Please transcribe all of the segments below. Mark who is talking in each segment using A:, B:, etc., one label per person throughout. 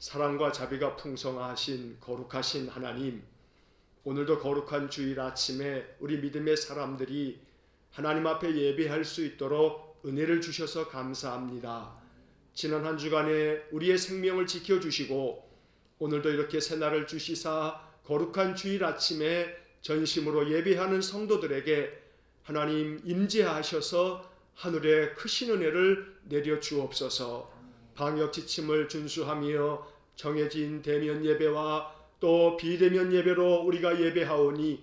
A: 사랑과 자비가 풍성하신 거룩하신 하나님, 오늘도 거룩한 주일 아침에 우리 믿음의 사람들이 하나님 앞에 예배할 수 있도록 은혜를 주셔서 감사합니다. 지난 한 주간에 우리의 생명을 지켜주시고 오늘도 이렇게 새날을 주시사 거룩한 주일 아침에 전심으로 예배하는 성도들에게 하나님 임재하셔서 하늘의 크신 은혜를 내려 주옵소서. 방역 지침을 준수하며 정해진 대면 예배와 또 비대면 예배로 우리가 예배하오니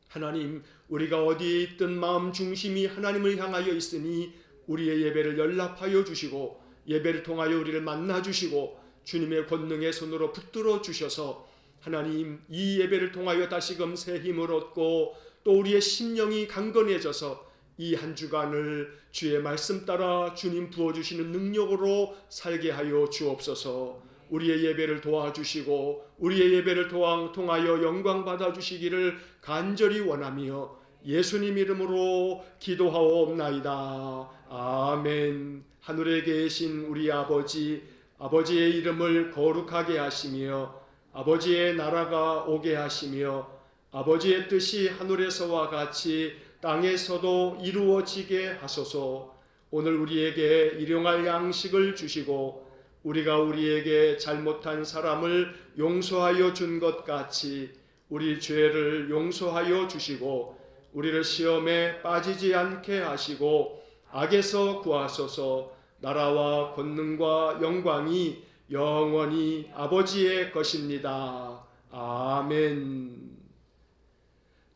A: 하나님, 우리가 어디에 있든 마음 중심이 하나님을 향하여 있으니 우리의 예배를 연락하여 주시고 예배를 통하여 우리를 만나 주시고 주님의 권능의 손으로 붙들어 주셔서 하나님, 이 예배를 통하여 다시금 새 힘을 얻고 또 우리의 심령이 강건해져서 이 한 주간을 주의 말씀 따라 주님 부어주시는 능력으로 살게 하여 주옵소서. 우리의 예배를 도와주시고 우리의 예배를 통하여 영광 받아주시기를 간절히 원하며 예수님 이름으로 기도하옵나이다. 아멘. 하늘에 계신 우리 아버지, 아버지의 이름을 거룩하게 하시며 아버지의 나라가 오게 하시며 아버지의 뜻이 하늘에서와 같이 땅에서도 이루어지게 하소서. 오늘 우리에게 일용할 양식을 주시고 우리가 우리에게 잘못한 사람을 용서하여 준 것 같이 우리 죄를 용서하여 주시고 우리를 시험에 빠지지 않게 하시고 악에서 구하소서. 나라와 권능과 영광이 영원히 아버지의 것입니다. 아멘.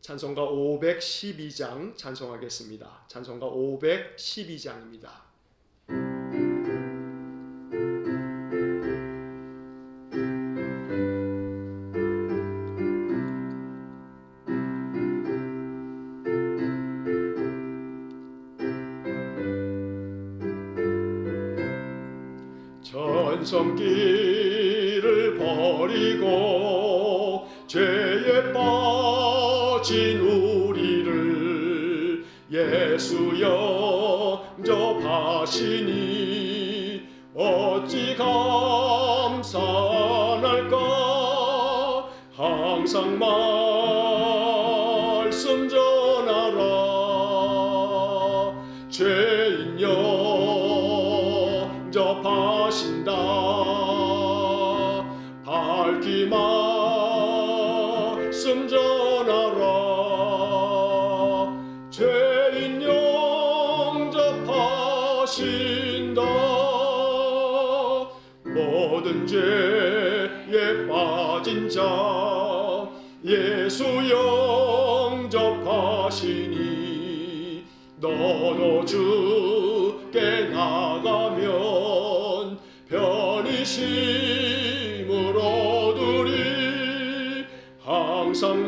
A: 찬송가 512장 찬송하겠습니다. 찬송가 512장입니다. 전성기를 버리고 죄에 빠진 우리를 예수 영접하시니 어찌 감사할까. 항상 말씀 전하라. 죄인 영접하신다. 밝히 말씀 전하라. 죄인 영접하신다. 모든 죄에 빠진 자 예수 영접하시니 너도 주께 나가면 편히심을 얻으리. 항상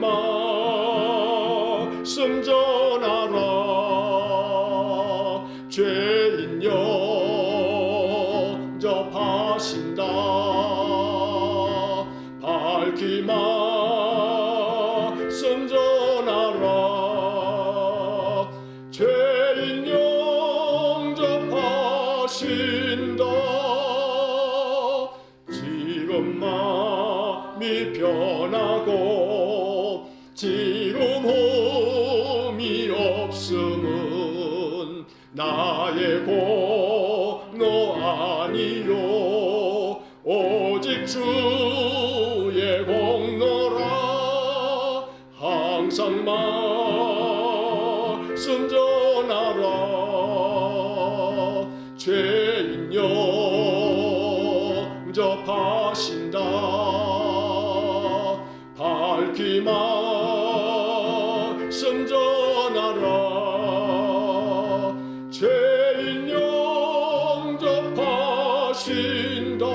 A: 말씀 전하라. 죄인 영접하신다. 밝히 말씀 전하라. 죄인 영접하신다. 지금 마음이 변하고 지금 홈이 없음은 나의 공로 아니요 오직 주의 공로라. 항상 말씀 전하라. 죄인 영접하신다. 밝히 말씀 전하라. 죄인 영접하신다.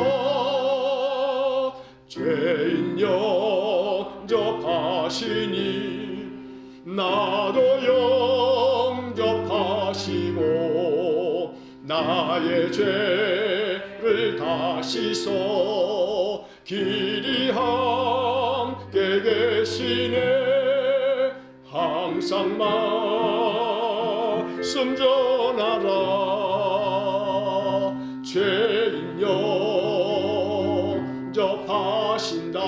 A: 죄인 영접하시니 나도 영접하시고 나의 죄를 다 씻어 길이 함께 계시네. 항상 말씀 전하라. 죄인 영접하신다.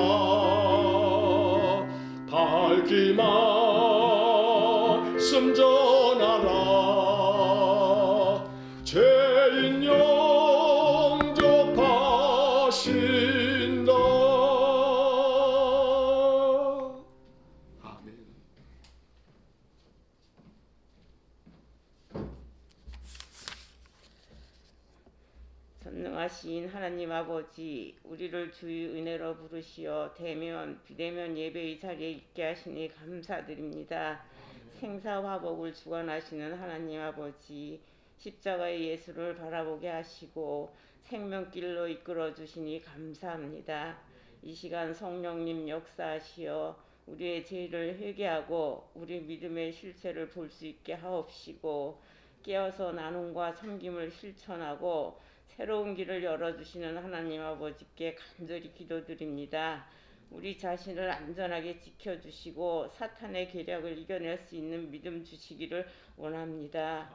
A: 밝기 말씀 전하라. 죄인 영접하신다. 아멘.
B: 전능하신 하나님 아버지, 우리를 주의 은혜로 부르시어 대면 비대면 예배의 자리에 있게 하시니 감사드립니다. 생사화복을 주관하시는 하나님 아버지, 십자가의 예수를 바라보게 하시고 생명길로 이끌어 주시니 감사합니다. 이 시간 성령님 역사하시어 우리의 죄를 회개하고 우리 믿음의 실체를 볼 수 있게 하옵시고, 깨어서 나눔과 섬김을 실천하고 새로운 길을 열어주시는 하나님 아버지께 간절히 기도드립니다. 우리 자신을 안전하게 지켜주시고 사탄의 계략을 이겨낼 수 있는 믿음 주시기를 원합니다.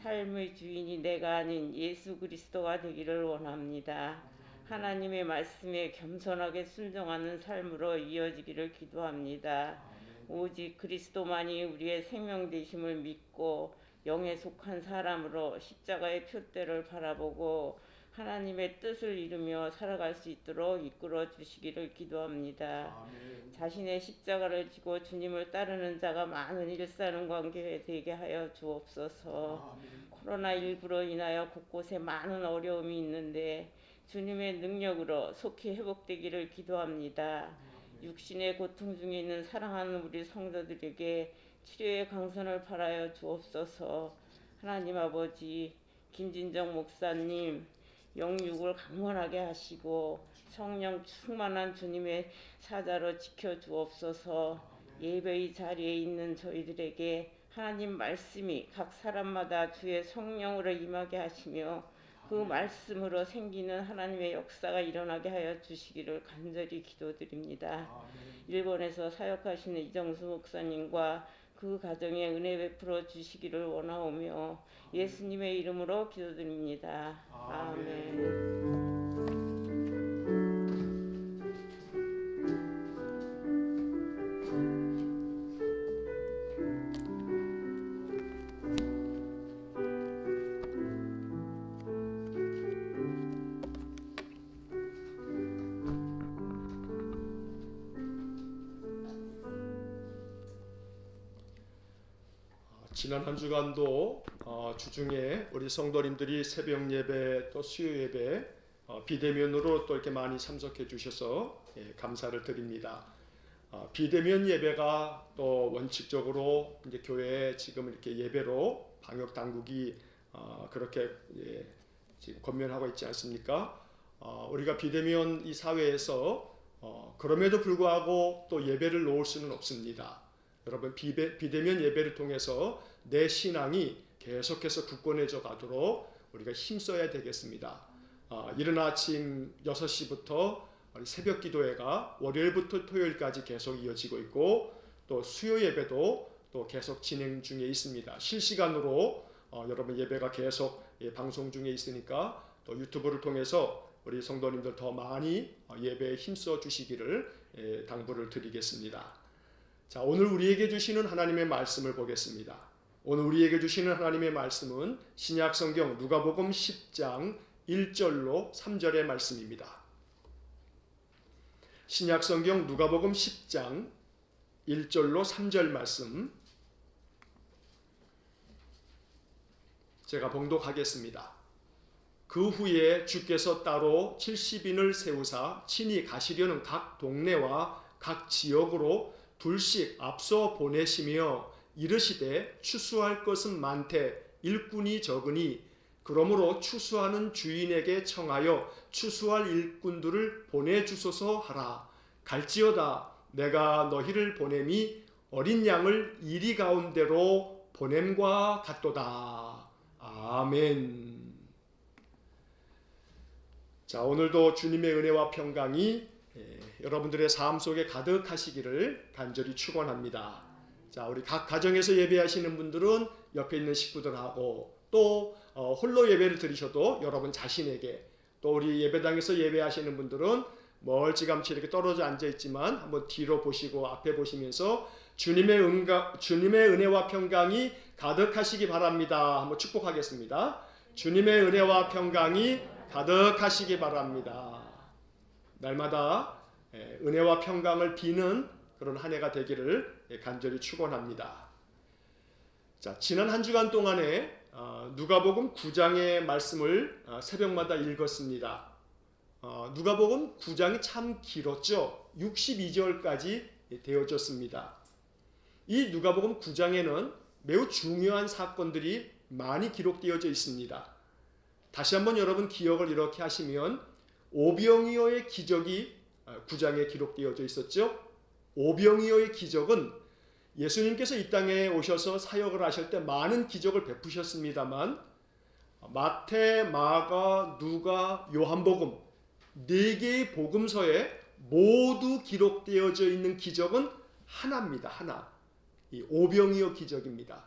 B: 삶의 주인이 내가 아닌 예수 그리스도가 되기를 원합니다. 하나님의 말씀에 겸손하게 순종하는 삶으로 이어지기를 기도합니다. 오직 그리스도만이 우리의 생명 되심을 믿고 영에 속한 사람으로 십자가의 표대를 바라보고 하나님의 뜻을 이루며 살아갈 수 있도록 이끌어 주시기를 기도합니다. 아멘. 자신의 십자가를 지고 주님을 따르는 자가 많은 일사능관계에 되게 하여 주옵소서. 코로나19로 인하여 곳곳에 많은 어려움이 있는데 주님의 능력으로 속히 회복되기를 기도합니다. 육신의 고통 중에 있는 사랑하는 우리 성도들에게 치료의 강선을 바라여 주옵소서. 하나님 아버지, 김진정 목사님 영육을 강건하게 하시고 성령 충만한 주님의 사자로 지켜주옵소서. 예배의 자리에 있는 저희들에게 하나님 말씀이 각 사람마다 주의 성령으로 임하게 하시며 그 말씀으로 생기는 하나님의 역사가 일어나게 하여 주시기를 간절히 기도드립니다. 일본에서 사역하시는 이정수 목사님과 그 가정에 은혜 베풀어 주시기를 원하오며 예수님의 이름으로 기도드립니다. 아멘.
A: 지난 한 주간도 주중에 우리 성도님들이 새벽 예배 또 수요 예배 비대면으로 또 이렇게 많이 참석해 주셔서 감사를 드립니다. 비대면 예배가 또 원칙적으로 이제 교회에 지금 이렇게 예배로 방역 당국이 그렇게 지금 권면하고 있지 않습니까? 우리가 비대면 이 사회에서 그럼에도 불구하고 또 예배를 놓을 수는 없습니다. 여러분, 비대면 예배를 통해서 내 신앙이 계속해서 굳건해져 가도록 우리가 힘써야 되겠습니다. 이른 아침 6시부터 새벽 기도회가 월요일부터 토요일까지 계속 이어지고 있고 또 수요 예배도 또 계속 진행 중에 있습니다. 실시간으로 여러분 예배가 계속 방송 중에 있으니까 또 유튜브를 통해서 우리 성도님들 더 많이 예배에 힘써 주시기를 당부를 드리겠습니다. 자, 오늘 우리에게 주시는 하나님의 말씀을 보겠습니다. 오늘 우리에게 주시는 하나님의 말씀은 신약성경 누가복음 10장 1절로 3절의 말씀입니다. 신약성경 누가복음 10장 1절로 3절 말씀 제가 봉독하겠습니다. 그 후에 주께서 따로 70인을 세우사 친히 가시려는 각 동네와 각 지역으로 둘씩 앞서 보내시며 이르시되 추수할 것은 많되 일꾼이 적으니 그러므로 추수하는 주인에게 청하여 추수할 일꾼들을 보내주소서 하라. 갈지어다 내가 너희를 보냄이 어린 양을 이리 가운데로 보냄과 같도다. 아멘. 자, 오늘도 주님의 은혜와 평강이 여러분들의 삶 속에 가득하시기를 간절히 축원합니다. 자, 우리 각 가정에서 예배하시는 분들은 옆에 있는 식구들하고 또 홀로 예배를 드리셔도 여러분 자신에게, 또 우리 예배당에서 예배하시는 분들은 멀찌감치 이렇게 떨어져 앉아 있지만 한번 뒤로 보시고 앞에 보시면서 주님의 은혜와 평강이 가득하시기 바랍니다. 한번 축복하겠습니다. 주님의 은혜와 평강이 가득하시기 바랍니다. 날마다 은혜와 평강을 비는 그런 한 해가 되기를 간절히 축원합니다. 자, 지난 한 주간 동안에 누가복음 9장의 말씀을 새벽마다 읽었습니다. 누가복음 9장이 참 길었죠. 62절까지 되어졌습니다. 이 누가복음 9장에는 매우 중요한 사건들이 많이 기록되어져 있습니다. 다시 한번 여러분 기억을 이렇게 하시면 오병이어의 기적이 9장에 기록되어져 있었죠. 오병이어의 기적은 예수님께서 이 땅에 오셔서 사역을 하실 때 많은 기적을 베푸셨습니다만 마태, 마가, 누가, 요한복음 4개의 복음서에 모두 기록되어져 있는 기적은 하나입니다. 하나. 이 오병이어 기적입니다.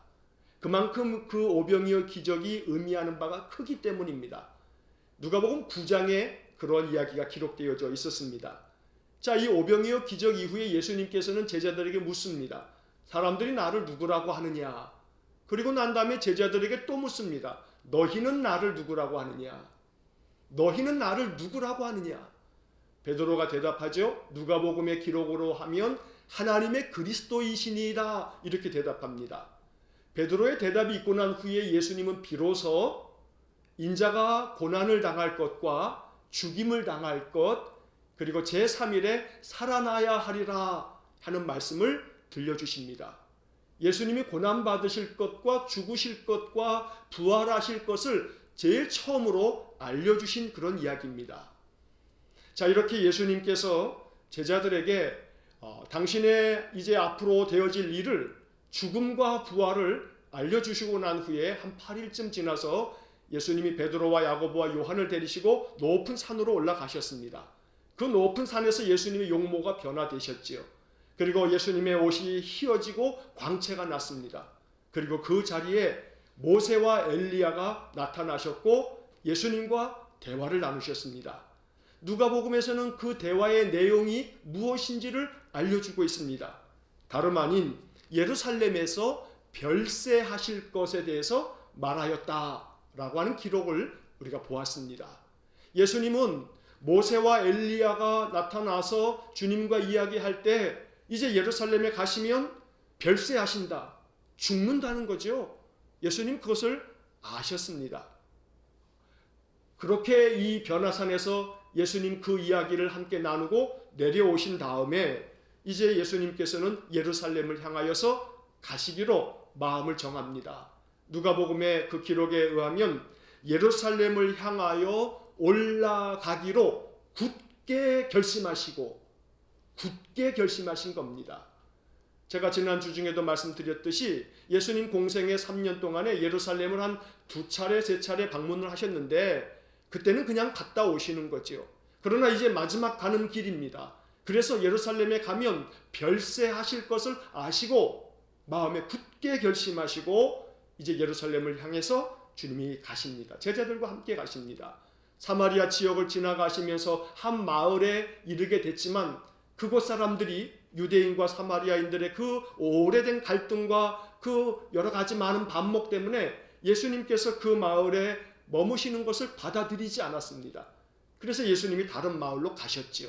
A: 그만큼 그 오병이어 기적이 의미하는 바가 크기 때문입니다. 누가복음 9장에 그런 이야기가 기록되어져 있었습니다. 자, 이 오병이어 기적 이후에 예수님께서는 제자들에게 묻습니다. 사람들이 나를 누구라고 하느냐? 그리고 난 다음에 제자들에게 또 묻습니다. 너희는 나를 누구라고 하느냐? 너희는 나를 누구라고 하느냐? 베드로가 대답하죠. 누가복음의 기록으로 하면 하나님의 그리스도이시니이다 이렇게 대답합니다. 베드로의 대답이 있고 난 후에 예수님은 비로소 인자가 고난을 당할 것과 죽임을 당할 것 그리고 제3일에 살아나야 하리라 하는 말씀을 들려주십니다. 예수님이 고난받으실 것과 죽으실 것과 부활하실 것을 제일 처음으로 알려주신 그런 이야기입니다. 자, 이렇게 예수님께서 제자들에게 당신의 이제 앞으로 되어질 일을 죽음과 부활을 알려주시고 난 후에 한 8일쯤 지나서 예수님이 베드로와 야고보와 요한을 데리시고 높은 산으로 올라가셨습니다. 그 높은 산에서 예수님의 용모가 변화되셨지요. 그리고 예수님의 옷이 휘어지고 광채가 났습니다. 그리고 그 자리에 모세와 엘리야가 나타나셨고 예수님과 대화를 나누셨습니다. 누가복음에서는 그 대화의 내용이 무엇인지를 알려주고 있습니다. 다름 아닌 예루살렘에서 별세하실 것에 대해서 말하였다라고 하는 기록을 우리가 보았습니다. 예수님은 모세와 엘리야가 나타나서 주님과 이야기할 때 이제 예루살렘에 가시면 별세하신다, 죽는다는 거죠. 예수님 그것을 아셨습니다. 그렇게 이 변화산에서 예수님 그 이야기를 함께 나누고 내려오신 다음에 이제 예수님께서는 예루살렘을 향하여서 가시기로 마음을 정합니다. 누가복음의 그 기록에 의하면 예루살렘을 향하여 올라가기로 굳게 결심하신 겁니다. 제가 지난 주 중에도 말씀드렸듯이 예수님 공생의 3년 동안에 예루살렘을 한 2차례, 3차례 방문을 하셨는데 그때는 그냥 갔다 오시는 거죠. 그러나 이제 마지막 가는 길입니다. 그래서 예루살렘에 가면 별세하실 것을 아시고 마음에 굳게 결심하시고 이제 예루살렘을 향해서 주님이 가십니다. 제자들과 함께 가십니다. 사마리아 지역을 지나가시면서 한 마을에 이르게 됐지만 그곳 사람들이 유대인과 사마리아인들의 그 오래된 갈등과 그 여러 가지 많은 반목 때문에 예수님께서 그 마을에 머무시는 것을 받아들이지 않았습니다. 그래서 예수님이 다른 마을로 가셨지요.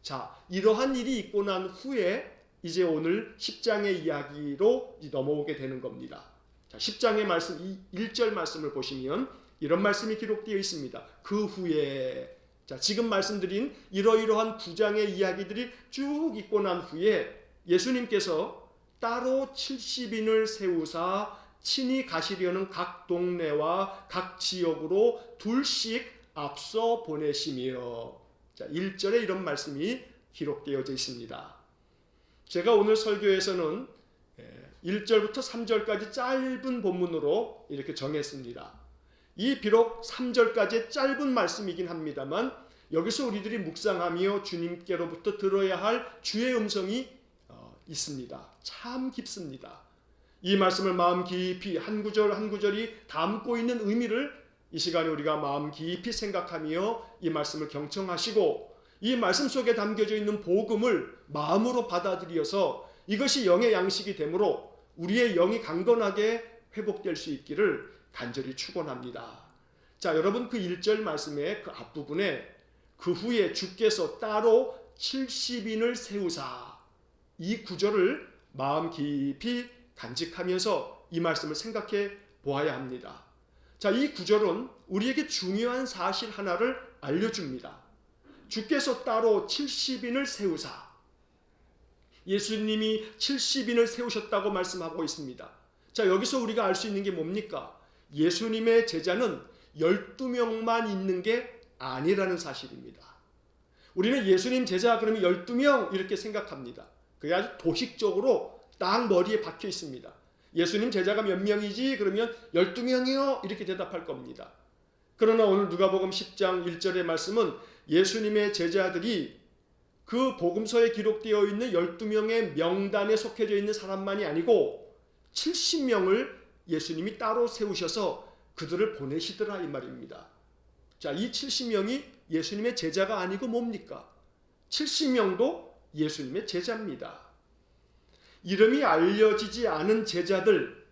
A: 자, 이러한 일이 있고 난 후에 이제 오늘 10장의 이야기로 넘어오게 되는 겁니다. 자, 10장의 말씀 1절 말씀을 보시면 이런 말씀이 기록되어 있습니다. 그 후에 자, 지금 말씀드린 이러이러한 9장의 이야기들이 쭉 있고 난 후에 예수님께서 따로 70인을 세우사 친히 가시려는 각 동네와 각 지역으로 둘씩 앞서 보내시며 자, 1절에 이런 말씀이 기록되어져 있습니다. 제가 오늘 설교에서는 1절부터 3절까지 짧은 본문으로 이렇게 정했습니다. 이 비록 3절까지의 짧은 말씀이긴 합니다만 여기서 우리들이 묵상하며 주님께로부터 들어야 할 주의 음성이 있습니다. 참 깊습니다. 이 말씀을 마음 깊이 한 구절 한 구절이 담고 있는 의미를 이 시간에 우리가 마음 깊이 생각하며 이 말씀을 경청하시고 이 말씀 속에 담겨져 있는 복음을 마음으로 받아들여서 이것이 영의 양식이 되므로 우리의 영이 강건하게 회복될 수 있기를 간절히 축원합니다. 자, 여러분 그 1절 말씀의 그 앞부분에 그 후에 주께서 따로 70인을 세우사, 이 구절을 마음 깊이 간직하면서 이 말씀을 생각해 보아야 합니다. 자, 이 구절은 우리에게 중요한 사실 하나를 알려줍니다. 주께서 따로 70인을 세우사, 예수님이 70인을 세우셨다고 말씀하고 있습니다. 자, 여기서 우리가 알 수 있는 게 뭡니까? 예수님의 제자는 12명만 있는 게 아니라는 사실입니다. 우리는 예수님 제자 그러면 12명 이렇게 생각합니다. 그게 아주 도식적으로 딱 머리에 박혀 있습니다. 예수님 제자가 몇 명이지? 그러면 12명이요 이렇게 대답할 겁니다. 그러나 오늘 누가복음 10장 1절의 말씀은 예수님의 제자들이 그 복음서에 기록되어 있는 12명의 명단에 속해져 있는 사람만이 아니고 70명을 예수님이 따로 세우셔서 그들을 보내시더라 이 말입니다. 자, 이 70명이 예수님의 제자가 아니고 뭡니까? 70명도 예수님의 제자입니다. 이름이 알려지지 않은 제자들,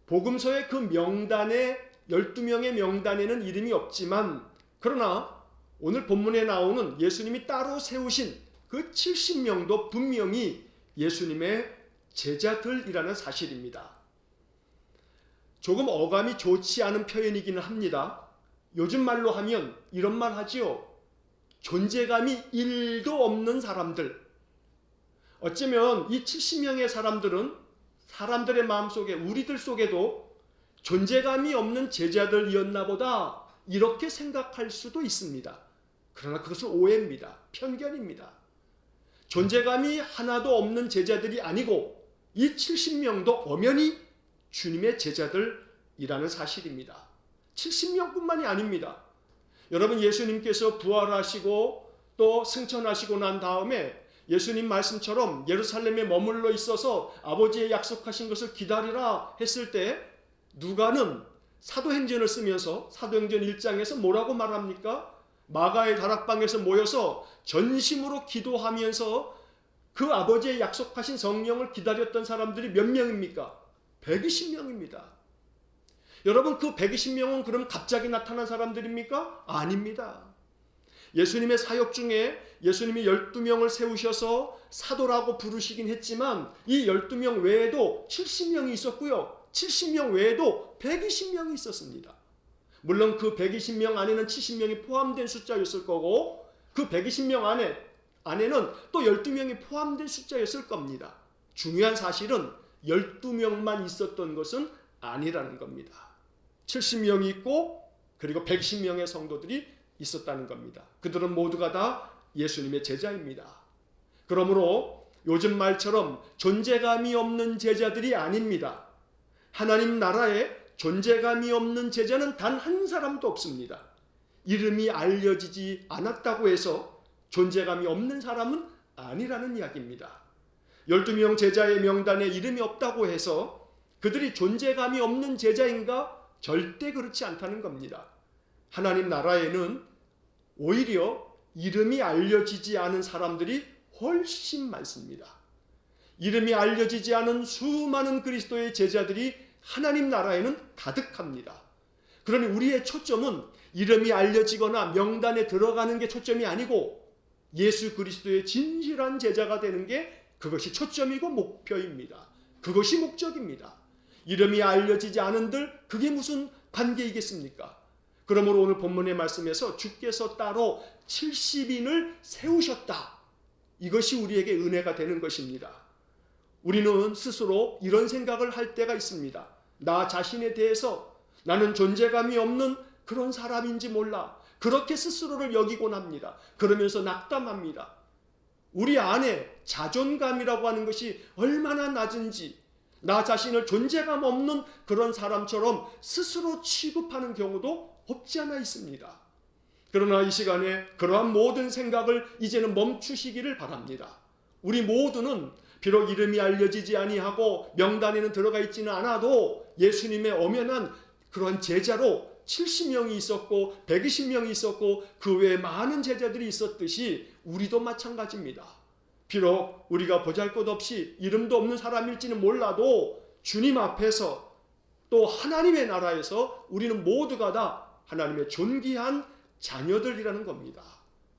A: 복음서의 그 명단에 12명의 명단에는 이름이 없지만 그러나 오늘 본문에 나오는 예수님이 따로 세우신 그 70명도 분명히 예수님의 제자들이라는 사실입니다. 조금 어감이 좋지 않은 표현이기는 합니다. 요즘 말로 하면 이런 말 하지요. 존재감이 1도 없는 사람들. 어쩌면 이 70명의 사람들은 사람들의 마음속에 우리들 속에도 존재감이 없는 제자들이었나 보다 이렇게 생각할 수도 있습니다. 그러나 그것은 오해입니다. 편견입니다. 존재감이 하나도 없는 제자들이 아니고 이 70명도 엄연히 주님의 제자들이라는 사실입니다. 70명뿐만이 아닙니다. 여러분 예수님께서 부활하시고 또 승천하시고 난 다음에 예수님 말씀처럼 예루살렘에 머물러 있어서 아버지의 약속하신 것을 기다리라 했을 때 누가는 사도행전을 쓰면서 사도행전 1장에서 뭐라고 말합니까? 마가의 다락방에서 모여서 전심으로 기도하면서 그 아버지의 약속하신 성령을 기다렸던 사람들이 몇 명입니까? 120명입니다. 여러분 그 120명은 그럼 갑자기 나타난 사람들입니까? 아닙니다. 예수님의 사역 중에 예수님이 12명을 세우셔서 사도라고 부르시긴 했지만 이 12명 외에도 70명이 있었고요. 70명 외에도 120명이 있었습니다. 물론 그 120명 안에는 70명이 포함된 숫자였을 거고 그 120명 안에는 또 12명이 포함된 숫자였을 겁니다. 중요한 사실은 12명만 있었던 것은 아니라는 겁니다. 70명이 있고 그리고 110명의 성도들이 있었다는 겁니다. 그들은 모두가 다 예수님의 제자입니다. 그러므로 요즘 말처럼 존재감이 없는 제자들이 아닙니다. 하나님 나라에 존재감이 없는 제자는 단 한 사람도 없습니다. 이름이 알려지지 않았다고 해서 존재감이 없는 사람은 아니라는 이야기입니다. 12명 제자의 명단에 이름이 없다고 해서 그들이 존재감이 없는 제자인가? 절대 그렇지 않다는 겁니다. 하나님 나라에는 오히려 이름이 알려지지 않은 사람들이 훨씬 많습니다. 이름이 알려지지 않은 수많은 그리스도의 제자들이 하나님 나라에는 가득합니다. 그러니 우리의 초점은 이름이 알려지거나 명단에 들어가는 게 초점이 아니고 예수 그리스도의 진실한 제자가 되는 게 그것이 초점이고 목표입니다. 그것이 목적입니다. 이름이 알려지지 않은들 그게 무슨 관계이겠습니까? 그러므로 오늘 본문의 말씀에서 주께서 따로 70인을 세우셨다. 이것이 우리에게 은혜가 되는 것입니다. 우리는 스스로 이런 생각을 할 때가 있습니다. 나 자신에 대해서 나는 존재감이 없는 그런 사람인지 몰라. 그렇게 스스로를 여기곤 합니다. 그러면서 낙담합니다. 우리 안에 자존감이라고 하는 것이 얼마나 낮은지 나 자신을 존재감 없는 그런 사람처럼 스스로 취급하는 경우도 없지 않아 있습니다. 그러나 이 시간에 그러한 모든 생각을 이제는 멈추시기를 바랍니다. 우리 모두는 비록 이름이 알려지지 아니하고 명단에는 들어가 있지는 않아도 예수님의 엄연한 그런 제자로 70명이 있었고 120명이 있었고 그 외에 많은 제자들이 있었듯이 우리도 마찬가지입니다. 비록 우리가 보잘것없이 이름도 없는 사람일지는 몰라도 주님 앞에서 또 하나님의 나라에서 우리는 모두가 다 하나님의 존귀한 자녀들이라는 겁니다.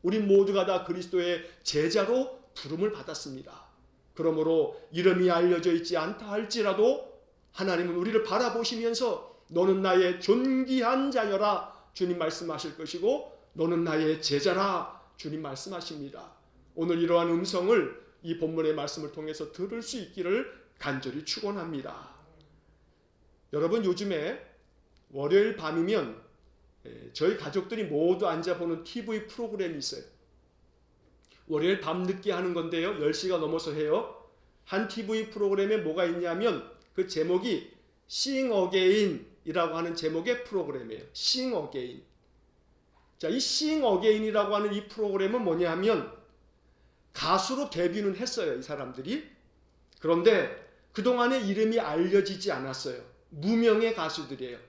A: 우리 모두가 다 그리스도의 제자로 부름을 받았습니다. 그러므로 이름이 알려져 있지 않다 할지라도 하나님은 우리를 바라보시면서 너는 나의 존귀한 자녀라 주님 말씀하실 것이고 너는 나의 제자라 주님 말씀하십니다. 오늘 이러한 음성을 이 본문의 말씀을 통해서 들을 수 있기를 간절히 축원합니다. 여러분, 요즘에 월요일 밤이면 저희 가족들이 모두 앉아보는 TV 프로그램이 있어요. 월요일 밤 늦게 하는 건데요. 10시가 넘어서 해요. 한 TV 프로그램에 뭐가 있냐면 그 제목이 Sing Again이라고 하는 제목의 프로그램이에요. Sing Again. 자, 이 Sing Again이라고 하는 이 프로그램은 뭐냐 하면 가수로 데뷔는 했어요, 이 사람들이. 그런데 그동안에 이름이 알려지지 않았어요. 무명의 가수들이에요.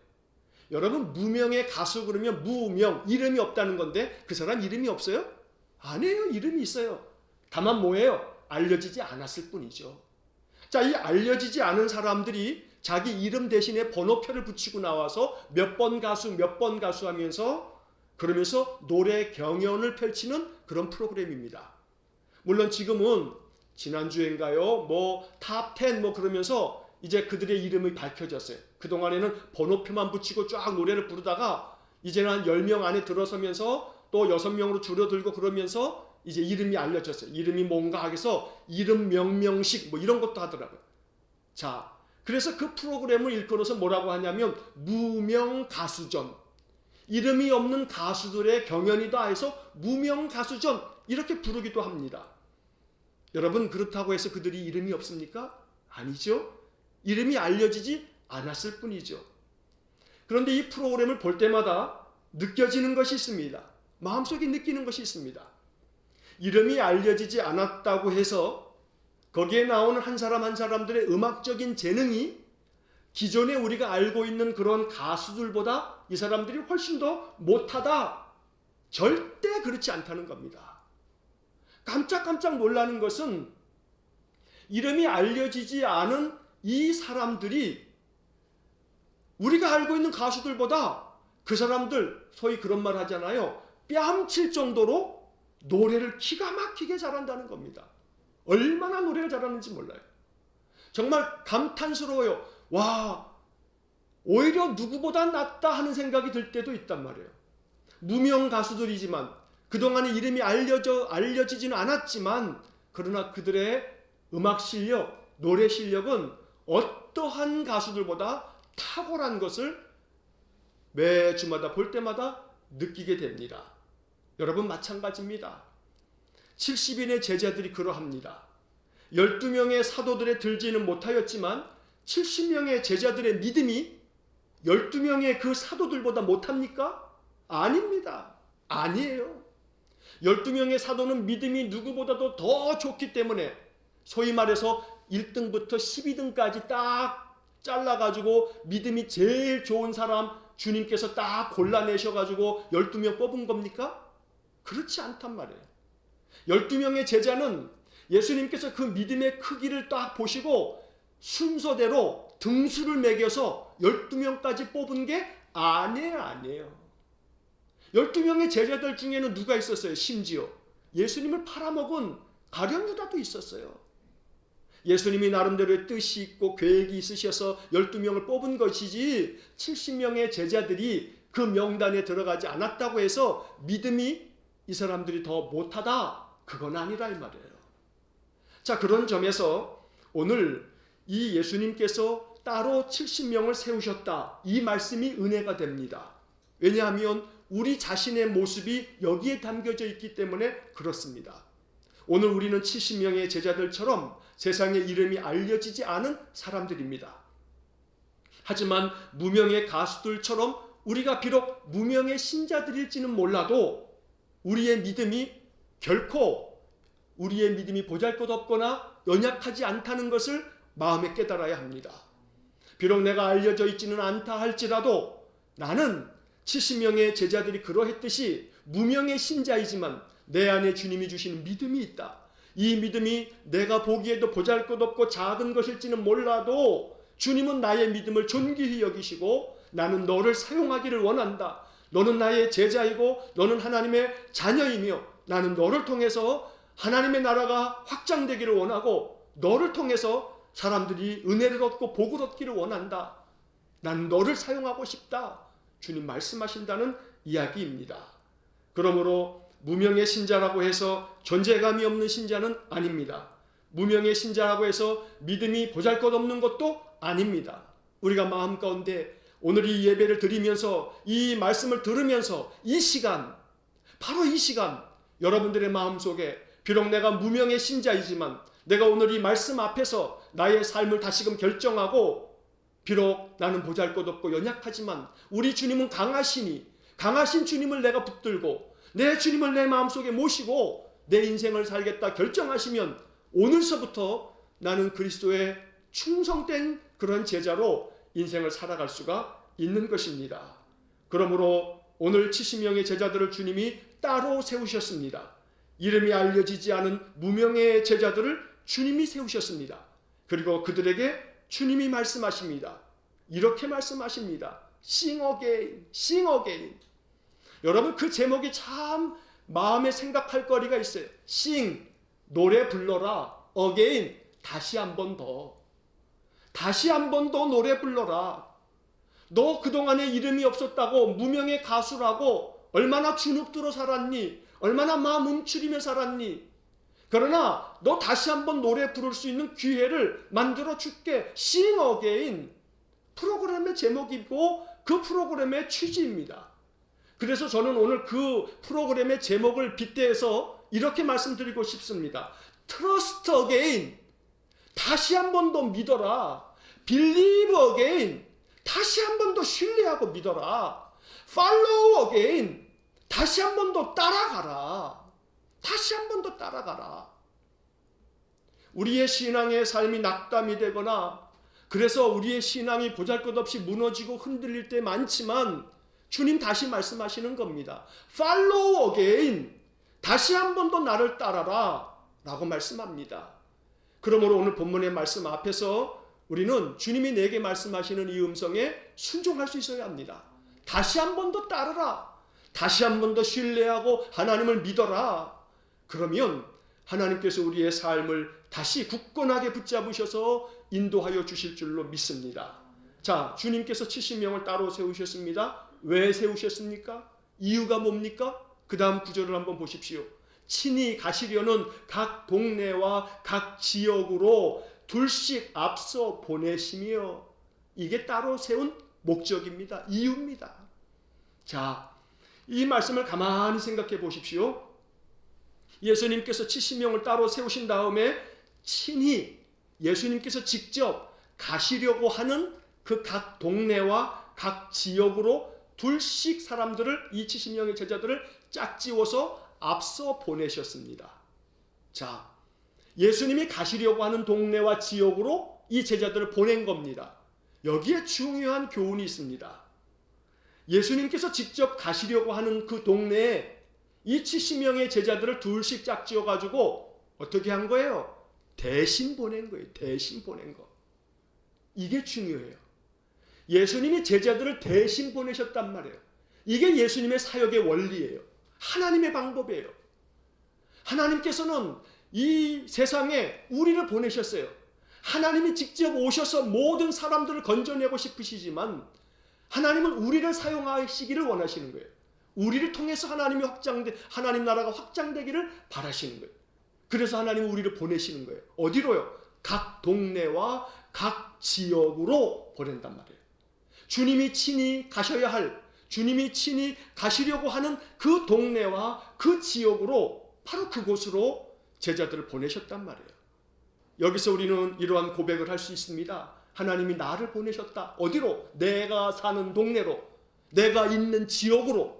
A: 여러분, 무명의 가수 그러면 무명, 이름이 없다는 건데 그 사람 이름이 없어요? 아니에요. 이름이 있어요. 다만 뭐예요? 알려지지 않았을 뿐이죠. 자, 이 알려지지 않은 사람들이 자기 이름 대신에 번호표를 붙이고 나와서 몇 번 가수 하면서 그러면서 노래 경연을 펼치는 그런 프로그램입니다. 물론 지금은 지난주인가요? 탑 10 그러면서 이제 그들의 이름이 밝혀졌어요. 그동안에는 번호표만 붙이고 쫙 노래를 부르다가 이제는 한 10명 안에 들어서면서 또 6명으로 줄어들고 그러면서 이제 이름이 알려졌어요. 이름이 뭔가 하겠어 이름 명명식 이런 것도 하더라고요. 자, 그래서 그 프로그램을 일컬어서 뭐라고 하냐면 무명 가수전. 이름이 없는 가수들의 경연이다 해서 무명 가수전 이렇게 부르기도 합니다. 여러분, 그렇다고 해서 그들이 이름이 없습니까? 아니죠. 이름이 알려지지 않았을 뿐이죠. 그런데 이 프로그램을 볼 때마다 느껴지는 것이 있습니다. 마음속에 느끼는 것이 있습니다. 이름이 알려지지 않았다고 해서 거기에 나오는 한 사람 한 사람들의 음악적인 재능이 기존에 우리가 알고 있는 그런 가수들보다 이 사람들이 훨씬 더 못하다. 절대 그렇지 않다는 겁니다. 깜짝깜짝 놀라는 것은 이름이 알려지지 않은 이 사람들이 우리가 알고 있는 가수들보다 그 사람들, 소위 그런 말 하잖아요. 뺨칠 정도로 노래를 기가 막히게 잘한다는 겁니다. 얼마나 노래를 잘하는지 몰라요. 정말 감탄스러워요. 와, 오히려 누구보다 낫다 하는 생각이 들 때도 있단 말이에요. 무명 가수들이지만 그동안에 이름이 알려지지는 않았지만 그러나 그들의 음악 실력, 노래 실력은 어떠한 가수들보다 탁월한 것을 매주마다 볼 때마다 느끼게 됩니다. 여러분, 마찬가지입니다. 70인의 제자들이 그러합니다. 12명의 사도들에 들지는 못하였지만 70명의 제자들의 믿음이 12명의 그 사도들보다 못합니까? 아닙니다. 아니에요. 12명의 사도는 믿음이 누구보다도 더 좋기 때문에 소위 말해서 1등부터 12등까지 딱 잘라가지고 믿음이 제일 좋은 사람 주님께서 딱 골라내셔가지고 12명 뽑은 겁니까? 그렇지 않단 말이에요. 12명의 제자는 예수님께서 그 믿음의 크기를 딱 보시고 순서대로 등수를 매겨서 12명까지 뽑은 게 아니에요. 12명의 제자들 중에는 누가 있었어요? 심지어 예수님을 팔아먹은 가룟 유다도 있었어요. 예수님이 나름대로의 뜻이 있고 계획이 있으셔서 12명을 뽑은 것이지 70명의 제자들이 그 명단에 들어가지 않았다고 해서 믿음이 이 사람들이 더 못하다, 그건 아니라 이 말이에요. 자, 그런 점에서 오늘 이 예수님께서 따로 70명을 세우셨다, 이 말씀이 은혜가 됩니다. 왜냐하면 우리 자신의 모습이 여기에 담겨져 있기 때문에 그렇습니다. 오늘 우리는 70명의 제자들처럼 세상에 이름이 알려지지 않은 사람들입니다. 하지만 무명의 가수들처럼 우리가 비록 무명의 신자들일지는 몰라도 우리의 믿음이 결코 우리의 믿음이 보잘것없거나 연약하지 않다는 것을 마음에 깨달아야 합니다. 비록 내가 알려져 있지는 않다 할지라도 나는 70명의 제자들이 그러했듯이 무명의 신자이지만 내 안에 주님이 주시는 믿음이 있다. 이 믿음이 내가 보기에도 보잘것없고 작은 것일지는 몰라도 주님은 나의 믿음을 존귀히 여기시고 나는 너를 사용하기를 원한다. 너는 나의 제자이고 너는 하나님의 자녀이며 나는 너를 통해서 하나님의 나라가 확장되기를 원하고 너를 통해서 사람들이 은혜를 얻고 복을 얻기를 원한다. 나는 너를 사용하고 싶다. 주님 말씀하신다는 이야기입니다. 그러므로 무명의 신자라고 해서 존재감이 없는 신자는 아닙니다. 무명의 신자라고 해서 믿음이 보잘것없는 것도 아닙니다. 우리가 마음 가운데 오늘 이 예배를 드리면서 이 말씀을 들으면서 이 시간, 바로 이 시간 여러분들의 마음속에 비록 내가 무명의 신자이지만 내가 오늘 이 말씀 앞에서 나의 삶을 다시금 결정하고 비록 나는 보잘것없고 연약하지만 우리 주님은 강하시니 강하신 주님을 내가 붙들고 내 주님을 내 마음속에 모시고 내 인생을 살겠다 결정하시면 오늘서부터 나는 그리스도의 충성된 그런 제자로 인생을 살아갈 수가 있는 것입니다. 그러므로 오늘 70명의 제자들을 주님이 따로 세우셨습니다. 이름이 알려지지 않은 무명의 제자들을 주님이 세우셨습니다. 그리고 그들에게 주님이 말씀하십니다. 이렇게 말씀하십니다. Sing again, sing again. 여러분 그 제목이 참 마음에 생각할 거리가 있어요. Sing, 노래 불러라. Again, 다시 한 번 더. 다시 한 번 더 노래 불러라. 너 그동안에 이름이 없었다고 무명의 가수라고 얼마나 주눅들어 살았니? 얼마나 마음 움츠리며 살았니? 그러나 너 다시 한번 노래 부를 수 있는 기회를 만들어 줄게. Sing again. 프로그램의 제목이고 그 프로그램의 취지입니다. 그래서 저는 오늘 그 프로그램의 제목을 빗대서 이렇게 말씀드리고 싶습니다. Trust again. 다시 한 번 더 믿어라. Believe again. 다시 한 번 더 신뢰하고 믿어라. Follow again. 다시 한 번 더 따라가라. 다시 한 번 더 따라가라. 우리의 신앙의 삶이 낙담이 되거나 그래서 우리의 신앙이 보잘것없이 무너지고 흔들릴 때 많지만 주님 다시 말씀하시는 겁니다. Follow again. 다시 한 번 더 나를 따라라 라고 말씀합니다. 그러므로 오늘 본문의 말씀 앞에서 우리는 주님이 내게 말씀하시는 이 음성에 순종할 수 있어야 합니다. 다시 한 번 더 따르라. 다시 한 번 더 신뢰하고 하나님을 믿어라. 그러면 하나님께서 우리의 삶을 다시 굳건하게 붙잡으셔서 인도하여 주실 줄로 믿습니다. 자, 주님께서 70명을 따로 세우셨습니다. 왜 세우셨습니까? 이유가 뭡니까? 그 다음 구절을 한번 보십시오. 친히 가시려는 각 동네와 각 지역으로 둘씩 앞서 보내시며, 이게 따로 세운 목적입니다. 이유입니다. 자, 이 말씀을 가만히 생각해 보십시오. 예수님께서 70명을 따로 세우신 다음에 친히 예수님께서 직접 가시려고 하는 그 각 동네와 각 지역으로 둘씩 사람들을, 이 70명의 제자들을 짝지워서 앞서 보내셨습니다. 자, 예수님이 가시려고 하는 동네와 지역으로 이 제자들을 보낸 겁니다. 여기에 중요한 교훈이 있습니다. 예수님께서 직접 가시려고 하는 그 동네에 이 70명의 제자들을 둘씩 짝지어 가지고 어떻게 한 거예요? 대신 보낸 거예요. 대신 보낸 거. 이게 중요해요. 예수님이 제자들을 대신 보내셨단 말이에요. 이게 예수님의 사역의 원리예요. 하나님의 방법이에요. 하나님께서는 이 세상에 우리를 보내셨어요. 하나님이 직접 오셔서 모든 사람들을 건져내고 싶으시지만 하나님은 우리를 사용하시기를 원하시는 거예요. 우리를 통해서 하나님 나라가 확장되기를 바라시는 거예요. 그래서 하나님은 우리를 보내시는 거예요. 어디로요? 각 동네와 각 지역으로 보낸단 말이에요. 주님이 친히 가셔야 할, 주님이 친히 가시려고 하는 그 동네와 그 지역으로, 바로 그곳으로 제자들을 보내셨단 말이에요. 여기서 우리는 이러한 고백을 할 수 있습니다. 하나님이 나를 보내셨다. 어디로? 내가 사는 동네로, 내가 있는 지역으로,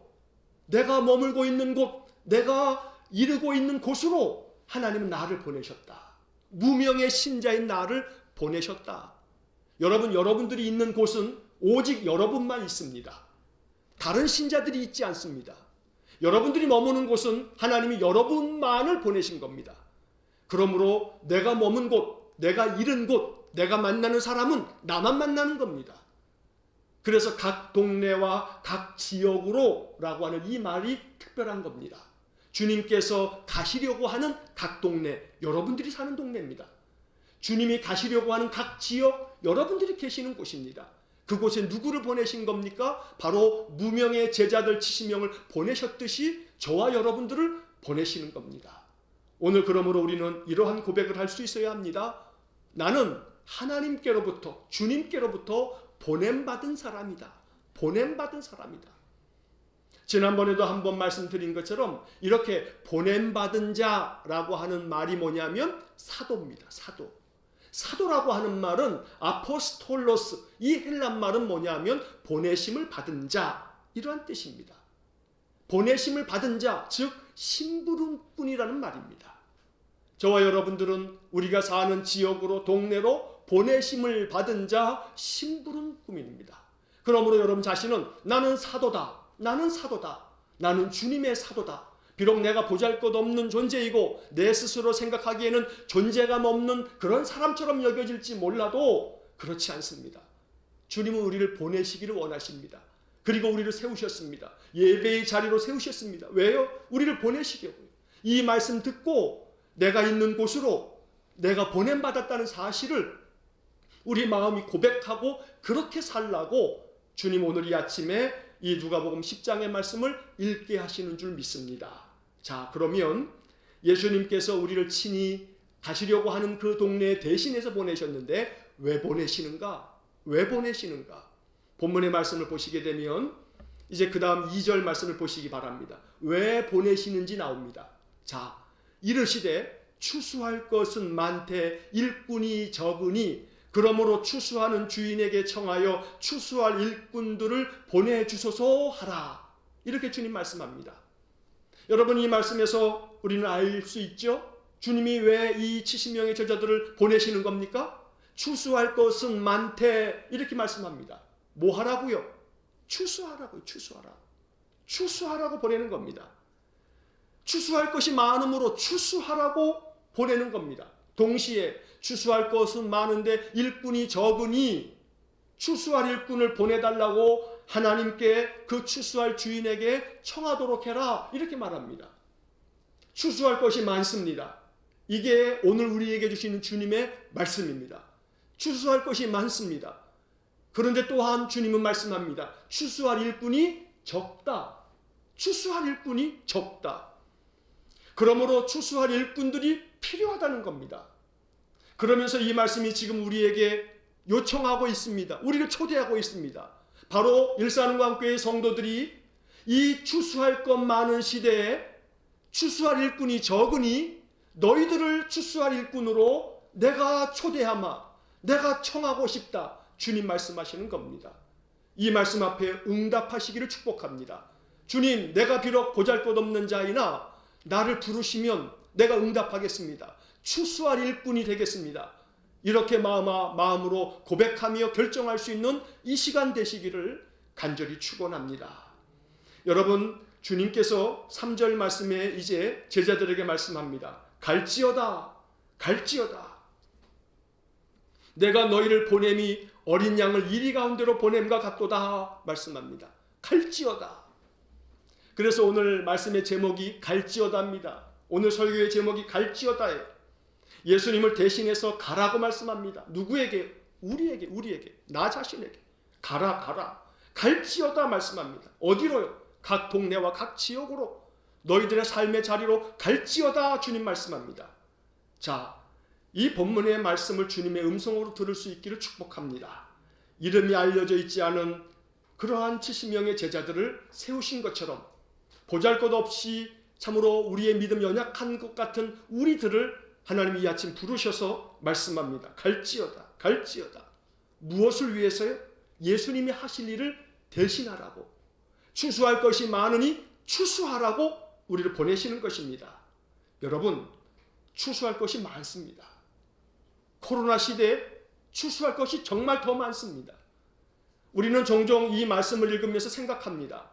A: 내가 머물고 있는 곳, 내가 이르고 있는 곳으로 하나님은 나를 보내셨다. 무명의 신자인 나를 보내셨다. 여러분, 여러분들이 있는 곳은 오직 여러분만 있습니다. 다른 신자들이 있지 않습니다. 여러분들이 머무는 곳은 하나님이 여러분만을 보내신 겁니다. 그러므로 내가 머문 곳, 내가 이른 곳, 내가 만나는 사람은 나만 만나는 겁니다. 그래서 각 동네와 각 지역으로 라고 하는 이 말이 특별한 겁니다. 주님께서 가시려고 하는 각 동네, 여러분들이 사는 동네입니다. 주님이 가시려고 하는 각 지역, 여러분들이 계시는 곳입니다. 그곳에 누구를 보내신 겁니까? 바로 무명의 제자들 70명을 보내셨듯이 저와 여러분들을 보내시는 겁니다. 오늘 그러므로 우리는 이러한 고백을 할 수 있어야 합니다. 나는 하나님께로부터, 주님께로부터 보냄받은 사람이다. 보냄받은 사람이다. 지난번에도 한번 말씀드린 것처럼 이렇게 보냄받은 자라고 하는 말이 뭐냐면 사도입니다. 사도. 사도라고 하는 말은 아포스톨로스, 이 헬란 말은 뭐냐면 보내심을 받은 자, 이러한 뜻입니다. 보내심을 받은 자, 즉 심부름꾼이라는 말입니다. 저와 여러분들은 우리가 사는 지역으로, 동네로 보내심을 받은 자, 심부름꾼입니다. 그러므로 여러분 자신은 나는 사도다, 나는 사도다, 나는 주님의 사도다. 비록 내가 보잘것없는 존재이고 내 스스로 생각하기에는 존재감 없는 그런 사람처럼 여겨질지 몰라도 그렇지 않습니다. 주님은 우리를 보내시기를 원하십니다. 그리고 우리를 세우셨습니다. 예배의 자리로 세우셨습니다. 왜요? 우리를 보내시려고요. 이 말씀 듣고 내가 있는 곳으로 내가 보냄받았다는 사실을 우리 마음이 고백하고 그렇게 살라고 주님 오늘 이 아침에 이 누가복음 10장의 말씀을 읽게 하시는 줄 믿습니다. 자, 그러면 예수님께서 우리를 친히 가시려고 하는 그 동네에 대신해서 보내셨는데 왜 보내시는가? 왜 보내시는가? 본문의 말씀을 보시게 되면 이제 그 다음 2절 말씀을 보시기 바랍니다. 왜 보내시는지 나옵니다. 자, 이르시되 추수할 것은 많되 일꾼이 적으니 그러므로 추수하는 주인에게 청하여 추수할 일꾼들을 보내주소서 하라. 이렇게 주님 말씀합니다. 여러분 이 말씀에서 우리는 알 수 있죠? 주님이 왜 이 70명의 제자들을 보내시는 겁니까? 추수할 것은 많되 이렇게 말씀합니다. 뭐 하라고요? 추수하라고요. 추수하라. 추수하라고 보내는 겁니다. 추수할 것이 많으므로 추수하라고 보내는 겁니다. 동시에 추수할 것은 많은데 일꾼이 적으니 추수할 일꾼을 보내달라고 하나님께 그 추수할 주인에게 청하도록 해라 이렇게 말합니다. 추수할 것이 많습니다. 이게 오늘 우리에게 주시는 주님의 말씀입니다. 추수할 것이 많습니다. 그런데 또한 주님은 말씀합니다. 추수할 일꾼이 적다. 추수할 일꾼이 적다. 그러므로 추수할 일꾼들이 필요하다는 겁니다. 그러면서 이 말씀이 지금 우리에게 요청하고 있습니다. 우리를 초대하고 있습니다. 바로 일산광교회 성도들이 이 추수할 것 많은 시대에 추수할 일꾼이 적으니 너희들을 추수할 일꾼으로 내가 초대하마, 내가 청하고 싶다. 주님 말씀하시는 겁니다. 이 말씀 앞에 응답하시기를 축복합니다. 주님, 내가 비록 보잘것없는 자이나 나를 부르시면 내가 응답하겠습니다. 추수할 일꾼이 되겠습니다. 이렇게 마음으로 고백하며 결정할 수 있는 이 시간 되시기를 간절히 축원합니다. 여러분, 주님께서 3절 말씀에 이제 제자들에게 말씀합니다. 갈지어다, 갈지어다. 내가 너희를 보냄이 어린 양을 이리 가운데로 보냄과 같도다 말씀합니다. 갈지어다. 그래서 오늘 말씀의 제목이 갈지어다입니다. 오늘 설교의 제목이 갈지어다예요. 예수님을 대신해서 가라고 말씀합니다. 누구에게? 우리에게, 나 자신에게. 가라. 갈지어다 말씀합니다. 어디로요? 각 동네와 각 지역으로 너희들의 삶의 자리로 갈지어다 주님 말씀합니다. 자, 이 본문의 말씀을 주님의 음성으로 들을 수 있기를 축복합니다. 이름이 알려져 있지 않은 그러한 70명의 제자들을 세우신 것처럼 보잘것없이 참으로 우리의 믿음 연약한 것 같은 우리들을 하나님이 이 아침 부르셔서 말씀합니다. 갈지어다, 갈지어다. 무엇을 위해서요? 예수님이 하실 일을 대신하라고. 추수할 것이 많으니 추수하라고 우리를 보내시는 것입니다. 여러분, 추수할 것이 많습니다. 코로나 시대에 추수할 것이 정말 더 많습니다. 우리는 종종 이 말씀을 읽으면서 생각합니다.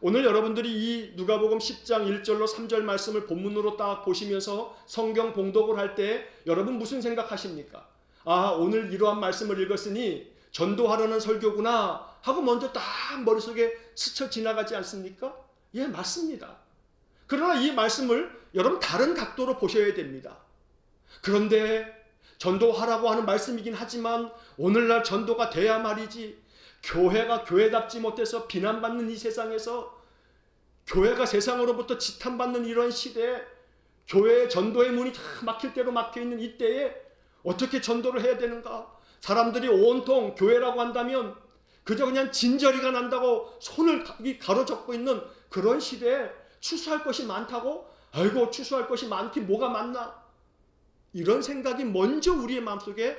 A: 오늘 여러분들이 이 누가복음 10장 1절로 3절 말씀을 본문으로 딱 보시면서 성경 봉독을 할 때 여러분 무슨 생각하십니까? 아, 오늘 이러한 말씀을 읽었으니 전도하려는 설교구나 하고 먼저 딱 머릿속에 스쳐 지나가지 않습니까? 예, 맞습니다. 그러나 이 말씀을 여러분 다른 각도로 보셔야 됩니다. 그런데 전도하라고 하는 말씀이긴 하지만 오늘날 전도가 돼야 말이지, 교회가 교회답지 못해서 비난받는 이 세상에서, 교회가 세상으로부터 지탄받는 이런 시대에, 교회의 전도의 문이 다 막힐 대로 막혀있는 이때에 어떻게 전도를 해야 되는가? 사람들이 온통 교회라고 한다면 그저 그냥 진저리가 난다고 손을 가로젓고 있는 그런 시대에 추수할 것이 많다고? 아이고, 추수할 것이 많긴 뭐가 많나? 이런 생각이 먼저 우리의 마음속에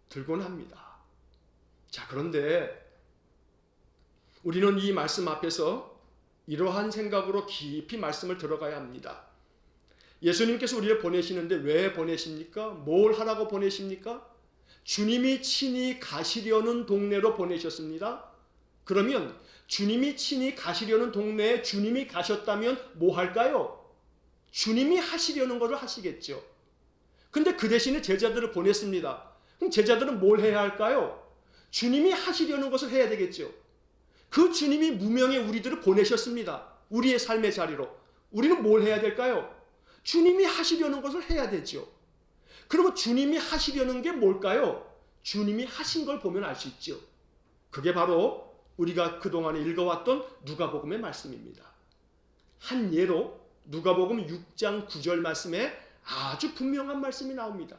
A: 들곤 합니다. 자, 그런데 우리는 이 말씀 앞에서 이러한 생각으로 깊이 말씀을 들어가야 합니다. 예수님께서 우리를 보내시는데 왜 보내십니까? 뭘 하라고 보내십니까? 주님이 친히 가시려는 동네로 보내셨습니다. 그러면 주님이 친히 가시려는 동네에 주님이 가셨다면 뭐 할까요? 주님이 하시려는 것을 하시겠죠. 근데 그 대신에 제자들을 보냈습니다. 그럼 제자들은 뭘 해야 할까요? 주님이 하시려는 것을 해야 되겠죠. 그 주님이 무명의 우리들을 보내셨습니다. 우리의 삶의 자리로. 우리는 뭘 해야 될까요? 주님이 하시려는 것을 해야 되죠. 그러면 주님이 하시려는 게 뭘까요? 주님이 하신 걸 보면 알 수 있죠. 그게 바로 우리가 그동안에 읽어왔던 누가복음의 말씀입니다. 한 예로 누가복음 6장 9절 말씀에 아주 분명한 말씀이 나옵니다.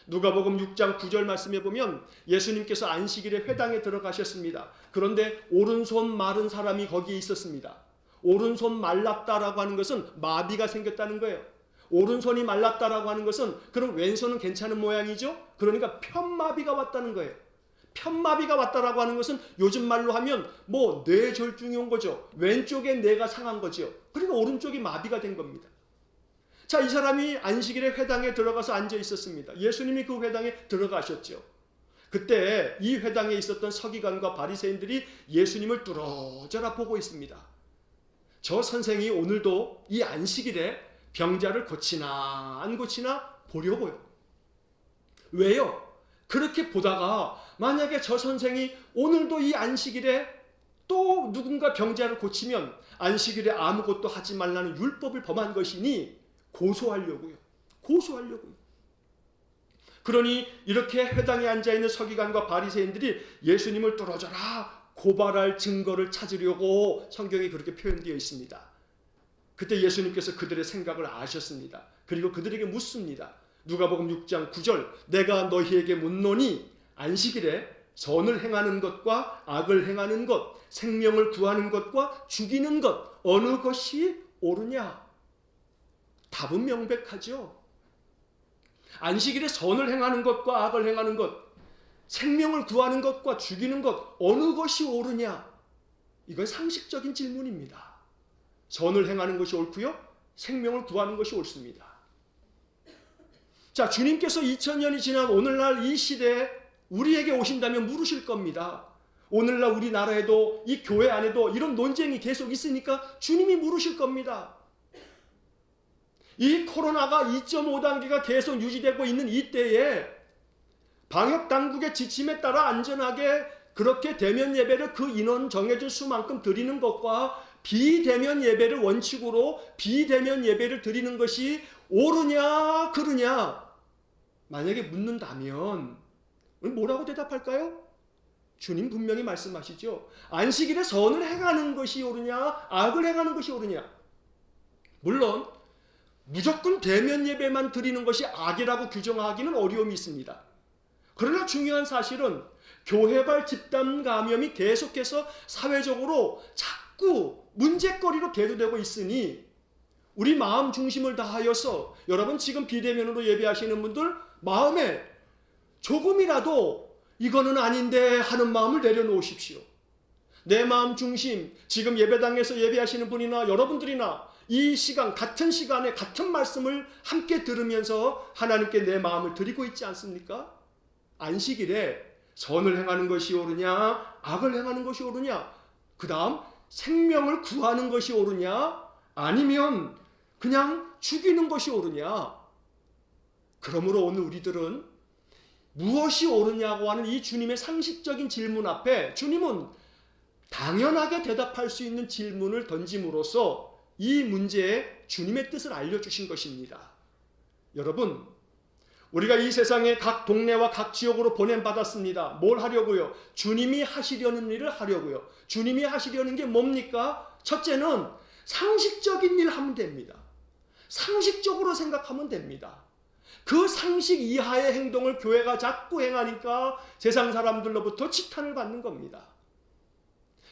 A: 누가복음 6장 9절 말씀에 보면 예수님께서 안식일에 회당에 들어가셨습니다. 그런데 오른손 마른 사람이 거기에 있었습니다. 오른손 말랐다라고 하는 것은 마비가 생겼다는 거예요. 오른손이 말랐다라고 하는 것은 그럼 왼손은 괜찮은 모양이죠. 그러니까 편마비가 왔다는 거예요. 편마비가 왔다라고 하는 것은 요즘 말로 하면 뭐 뇌졸중이 온 거죠. 왼쪽에 뇌가 상한 거죠. 그러니까 오른쪽이 마비가 된 겁니다. 자, 이 사람이 안식일에 회당에 들어가서 앉아 있었습니다. 예수님이 그 회당에 들어가셨죠. 그때 이 회당에 있었던 서기관과 바리새인들이 예수님을 뚫어져라 보고 있습니다. 저 선생이 오늘도 이 안식일에 병자를 고치나 안 고치나 보려고요. 왜요? 그렇게 보다가 만약에 저 선생이 오늘도 이 안식일에 또 누군가 병자를 고치면 안식일에 아무것도 하지 말라는 율법을 범한 것이니 고소하려고요. 고소하려고요. 그러니 이렇게 회당에 앉아있는 서기관과 바리새인들이 예수님을 뚫어져라 고발할 증거를 찾으려고 성경에 그렇게 표현되어 있습니다. 그때 예수님께서 그들의 생각을 아셨습니다. 그리고 그들에게 묻습니다. 누가복음 6장 9절 내가 너희에게 묻노니 안식일에 선을 행하는 것과 악을 행하는 것, 생명을 구하는 것과 죽이는 것 어느 것이 옳으냐? 답은 명백하죠. 안식일에 선을 행하는 것과 악을 행하는 것, 생명을 구하는 것과 죽이는 것 어느 것이 옳으냐? 이건 상식적인 질문입니다. 선을 행하는 것이 옳고요. 생명을 구하는 것이 옳습니다. 자, 주님께서 2000년이 지난 오늘날 이 시대에 우리에게 오신다면 물으실 겁니다. 오늘날 우리나라에도 이 교회 안에도 이런 논쟁이 계속 있으니까 주님이 물으실 겁니다. 이 코로나가 2.5단계가 계속 유지되고 있는 이때에 방역당국의 지침에 따라 안전하게 그렇게 대면 예배를 그 인원 정해준 수만큼 드리는 것과 비대면 예배를 원칙으로 비대면 예배를 드리는 것이 옳으냐 그르냐 만약에 묻는다면 뭐라고 대답할까요? 주님 분명히 말씀하시죠. 안식일에 선을 행하는 것이 옳으냐 악을 행하는 것이 옳으냐. 물론 무조건 대면 예배만 드리는 것이 악이라고 규정하기는 어려움이 있습니다. 그러나 중요한 사실은 교회발 집단 감염이 계속해서 사회적으로 자꾸 문제거리로 대두되고 있으니 우리 마음 중심을 다하여서 여러분 지금 비대면으로 예배하시는 분들 마음에 조금이라도 이거는 아닌데 하는 마음을 내려놓으십시오. 내 마음 중심, 지금 예배당에서 예배하시는 분이나 여러분들이나 이 시간, 같은 시간에 같은 말씀을 함께 들으면서 하나님께 내 마음을 드리고 있지 않습니까? 안식일에 선을 행하는 것이 옳으냐, 악을 행하는 것이 옳으냐, 그 다음 생명을 구하는 것이 옳으냐, 아니면 그냥 죽이는 것이 옳으냐. 그러므로 오늘 우리들은 무엇이 옳으냐고 하는 이 주님의 상식적인 질문 앞에 주님은 당연하게 대답할 수 있는 질문을 던짐으로써 이 문제에 주님의 뜻을 알려주신 것입니다. 여러분, 우리가 이 세상의 각 동네와 각 지역으로 보냄받았습니다. 뭘 하려고요? 주님이 하시려는 일을 하려고요. 주님이 하시려는 게 뭡니까? 첫째는 상식적인 일 하면 됩니다. 상식적으로 생각하면 됩니다. 그 상식 이하의 행동을 교회가 자꾸 행하니까 세상 사람들로부터 지탄을 받는 겁니다.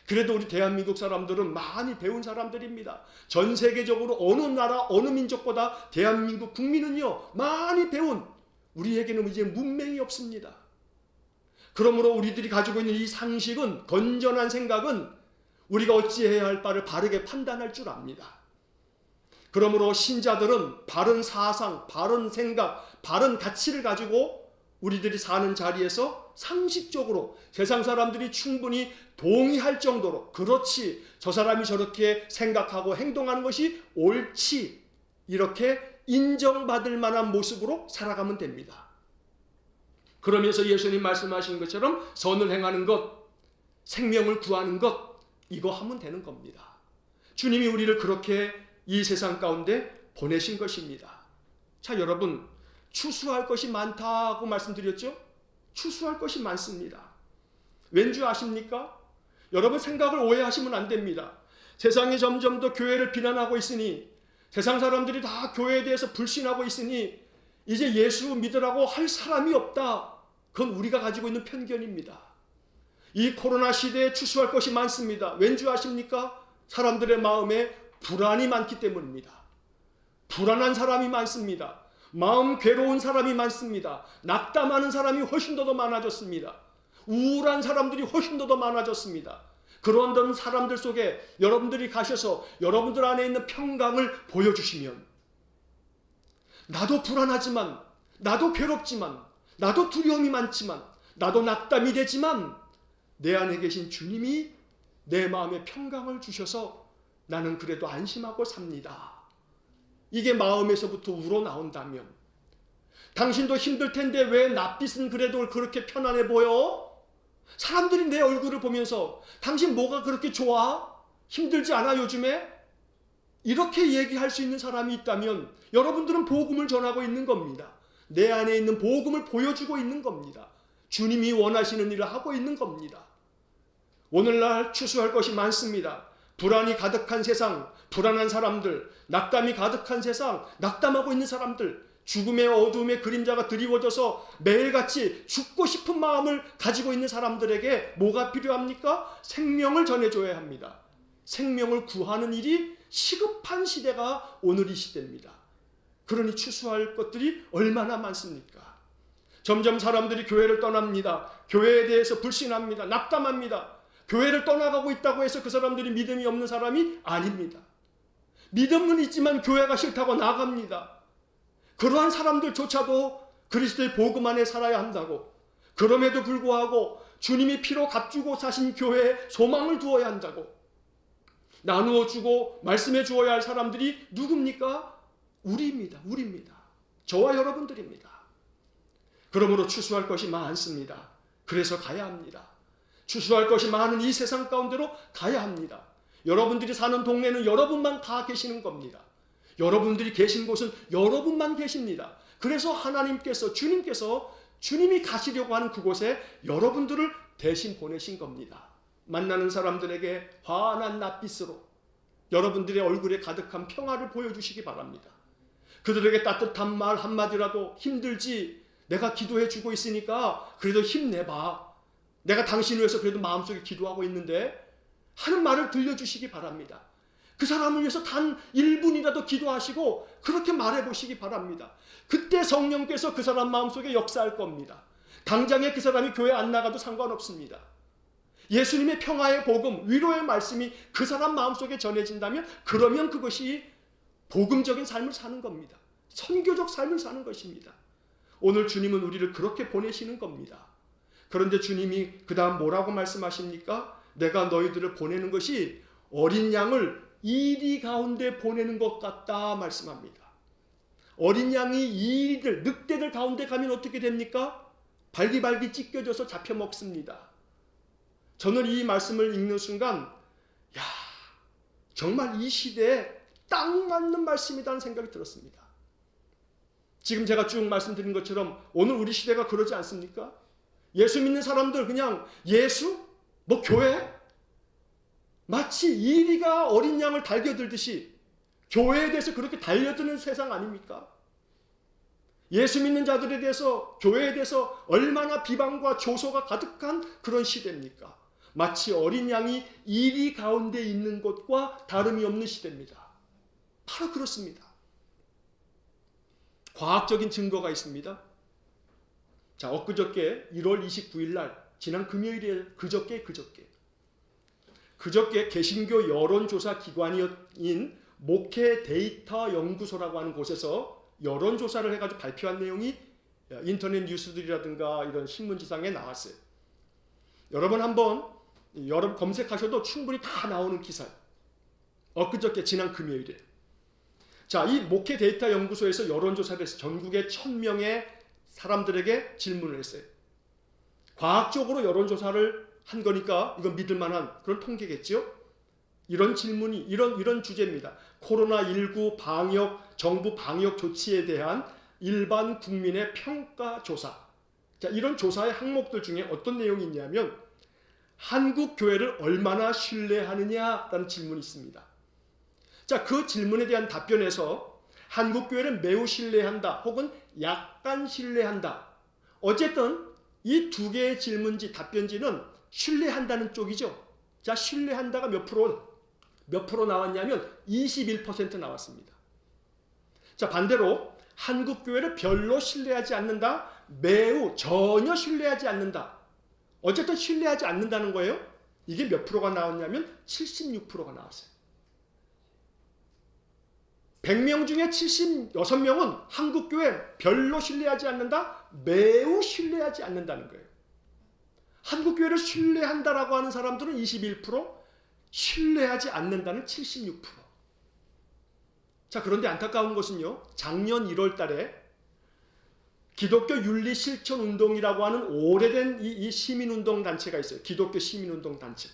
A: 그래도 우리 대한민국 사람들은 많이 배운 사람들입니다. 전 세계적으로 어느 나라 어느 민족보다 대한민국 국민은요 많이 배운, 우리에게는 이제 문맹이 없습니다. 그러므로 우리들이 가지고 있는 이 상식은, 건전한 생각은 우리가 어찌해야 할 바를 바르게 판단할 줄 압니다. 그러므로 신자들은 바른 사상, 바른 생각, 바른 가치를 가지고 우리들이 사는 자리에서 상식적으로 세상 사람들이 충분히 동의할 정도로, 그렇지, 저 사람이 저렇게 생각하고 행동하는 것이 옳지, 이렇게 인정받을 만한 모습으로 살아가면 됩니다. 그러면서 예수님 말씀하신 것처럼 선을 행하는 것, 생명을 구하는 것, 이거 하면 되는 겁니다. 주님이 우리를 그렇게 이 세상 가운데 보내신 것입니다. 자, 여러분, 추수할 것이 많다고 말씀드렸죠? 추수할 것이 많습니다. 왠지 아십니까? 여러분, 생각을 오해하시면 안 됩니다. 세상이 점점 더 교회를 비난하고 있으니, 세상 사람들이 다 교회에 대해서 불신하고 있으니 이제 예수 믿으라고 할 사람이 없다. 그건 우리가 가지고 있는 편견입니다. 이 코로나 시대에 추수할 것이 많습니다. 왠지 아십니까? 사람들의 마음에 불안이 많기 때문입니다. 불안한 사람이 많습니다. 마음 괴로운 사람이 많습니다. 낙담하는 사람이 훨씬 더 많아졌습니다. 우울한 사람들이 훨씬 더 많아졌습니다. 그런 사람들 속에 여러분들이 가셔서 여러분들 안에 있는 평강을 보여주시면, 나도 불안하지만, 나도 괴롭지만, 나도 두려움이 많지만, 나도 낙담이 되지만 내 안에 계신 주님이 내 마음에 평강을 주셔서 나는 그래도 안심하고 삽니다. 이게 마음에서부터 우러나온다면, 당신도 힘들 텐데 왜 낯빛은 그래도 그렇게 편안해 보여? 사람들이 내 얼굴을 보면서 당신 뭐가 그렇게 좋아? 힘들지 않아 요즘에? 이렇게 얘기할 수 있는 사람이 있다면 여러분들은 복음을 전하고 있는 겁니다. 내 안에 있는 복음을 보여주고 있는 겁니다. 주님이 원하시는 일을 하고 있는 겁니다. 오늘날 추수할 것이 많습니다. 불안이 가득한 세상, 불안한 사람들, 낙담이 가득한 세상, 낙담하고 있는 사람들, 죽음의 어두움의 그림자가 드리워져서 매일같이 죽고 싶은 마음을 가지고 있는 사람들에게 뭐가 필요합니까? 생명을 전해줘야 합니다. 생명을 구하는 일이 시급한 시대가 오늘 이 시대입니다. 그러니 추수할 것들이 얼마나 많습니까? 점점 사람들이 교회를 떠납니다. 교회에 대해서 불신합니다. 낙담합니다. 교회를 떠나가고 있다고 해서 그 사람들이 믿음이 없는 사람이 아닙니다. 믿음은 있지만 교회가 싫다고 나갑니다. 그러한 사람들조차도 그리스도의 복음 안에 살아야 한다고, 그럼에도 불구하고 주님이 피로 값주고 사신 교회에 소망을 두어야 한다고, 나누어 주고 말씀해 주어야 할 사람들이 누굽니까? 우리입니다. 저와 여러분들입니다. 그러므로 추수할 것이 많습니다. 그래서 가야 합니다. 추수할 것이 많은 이 세상 가운데로 가야 합니다. 여러분들이 사는 동네는 여러분만 다 계시는 겁니다. 여러분들이 계신 곳은 여러분만 계십니다. 그래서 하나님께서, 주님이 가시려고 하는 그곳에 여러분들을 대신 보내신 겁니다. 만나는 사람들에게 환한 낯빛으로 여러분들의 얼굴에 가득한 평화를 보여주시기 바랍니다. 그들에게 따뜻한 말 한마디라도, 힘들지, 내가 기도해 주고 있으니까 그래도 힘내봐, 내가 당신 위해서 그래도 마음속에 기도하고 있는데, 하는 말을 들려주시기 바랍니다. 그 사람을 위해서 단 1분이라도 기도하시고 그렇게 말해보시기 바랍니다. 그때 성령께서 그 사람 마음속에 역사할 겁니다. 당장에 그 사람이 교회 안 나가도 상관없습니다. 예수님의 평화의 복음, 위로의 말씀이 그 사람 마음속에 전해진다면, 그러면 그것이 복음적인 삶을 사는 겁니다. 선교적 삶을 사는 것입니다. 오늘 주님은 우리를 그렇게 보내시는 겁니다. 그런데 주님이 그 다음 뭐라고 말씀하십니까? 내가 너희들을 보내는 것이 어린 양을 이리 가운데 보내는 것 같다 말씀합니다. 어린 양이 이리들, 늑대들 가운데 가면 어떻게 됩니까? 발기발기 찢겨져서 잡혀 먹습니다. 저는 이 말씀을 읽는 순간 야, 정말 이 시대에 딱 맞는 말씀이라는 생각이 들었습니다. 지금 제가 쭉 말씀드린 것처럼 오늘 우리 시대가 그러지 않습니까? 예수 믿는 사람들 그냥 예수? 뭐 교회? 마치 이리가 어린 양을 달겨들듯이 교회에 대해서 그렇게 달려드는 세상 아닙니까? 예수 믿는 자들에 대해서 교회에 대해서 얼마나 비방과 조소가 가득한 그런 시대입니까? 마치 어린 양이 이리 가운데 있는 것과 다름이 없는 시대입니다. 바로 그렇습니다. 과학적인 증거가 있습니다. 자, 엊그저께 1월 29일 날 지난 금요일에 그저께 개신교 여론조사 기관인 목회 데이터 연구소라고 하는 곳에서 여론조사를 해가지고 발표한 내용이 인터넷 뉴스들이라든가 이런 신문지상에 나왔어요. 여러분 한번 여러분 검색하셔도 충분히 다 나오는 기사. 엊그저께 지난 금요일에. 자, 이 목회 데이터 연구소에서 여론조사를 해서 전국의 1000명의 사람들에게 질문을 했어요. 과학적으로 여론조사를 한 거니까 이건 믿을 만한 그런 통계겠죠? 이런 질문이 이런 주제입니다. 코로나19 방역, 정부 방역 조치에 대한 일반 국민의 평가 조사. 자, 이런 조사의 항목들 중에 어떤 내용이 있냐면 한국 교회를 얼마나 신뢰하느냐라는 질문이 있습니다. 자, 그 질문에 대한 답변에서 한국 교회를 매우 신뢰한다 혹은 약간 신뢰한다. 어쨌든 이 두 개의 질문지 답변지는 신뢰한다는 쪽이죠. 자, 신뢰한다가 몇 프로 나왔냐면 21% 나왔습니다. 자, 반대로 한국 교회를 별로 신뢰하지 않는다, 매우 전혀 신뢰하지 않는다. 어쨌든 신뢰하지 않는다는 거예요. 이게 몇 프로가 나왔냐면 76%가 나왔어요. 100명 중에 76명은 한국 교회 별로 신뢰하지 않는다, 매우 신뢰하지 않는다는 거예요. 한국 교회를 신뢰한다라고 하는 사람들은 21%, 신뢰하지 않는다는 76%. 자, 그런데 안타까운 것은요, 작년 1월 달에 기독교 윤리 실천 운동이라고 하는 오래된 이 시민운동 단체가 있어요. 기독교 시민운동 단체.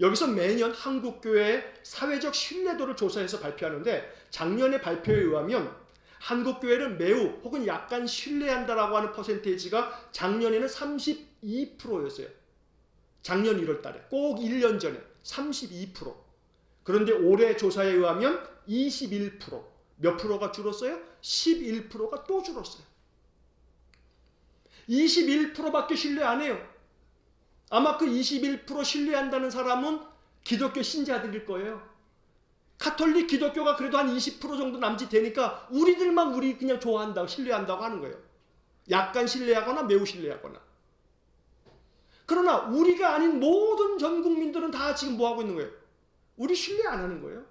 A: 여기서 매년 한국교회의 사회적 신뢰도를 조사해서 발표하는데 작년의 발표에 의하면 한국교회를 매우 혹은 약간 신뢰한다라고 하는 퍼센테이지가 작년에는 32%였어요. 작년 1월 달에 꼭 1년 전에 32%. 그런데 올해 조사에 의하면 21%. 몇 프로가 줄었어요? 11%가 또 줄었어요. 21%밖에 신뢰 안 해요. 아마 그 21% 신뢰한다는 사람은 기독교 신자들일 거예요. 카톨릭 기독교가 그래도 한 20% 정도 남짓되니까 우리들만 우리 그냥 좋아한다고 신뢰한다고 하는 거예요. 약간 신뢰하거나 매우 신뢰하거나. 그러나 우리가 아닌 모든 전 국민들은 다 지금 뭐 하고 있는 거예요? 우리 신뢰 안 하는 거예요.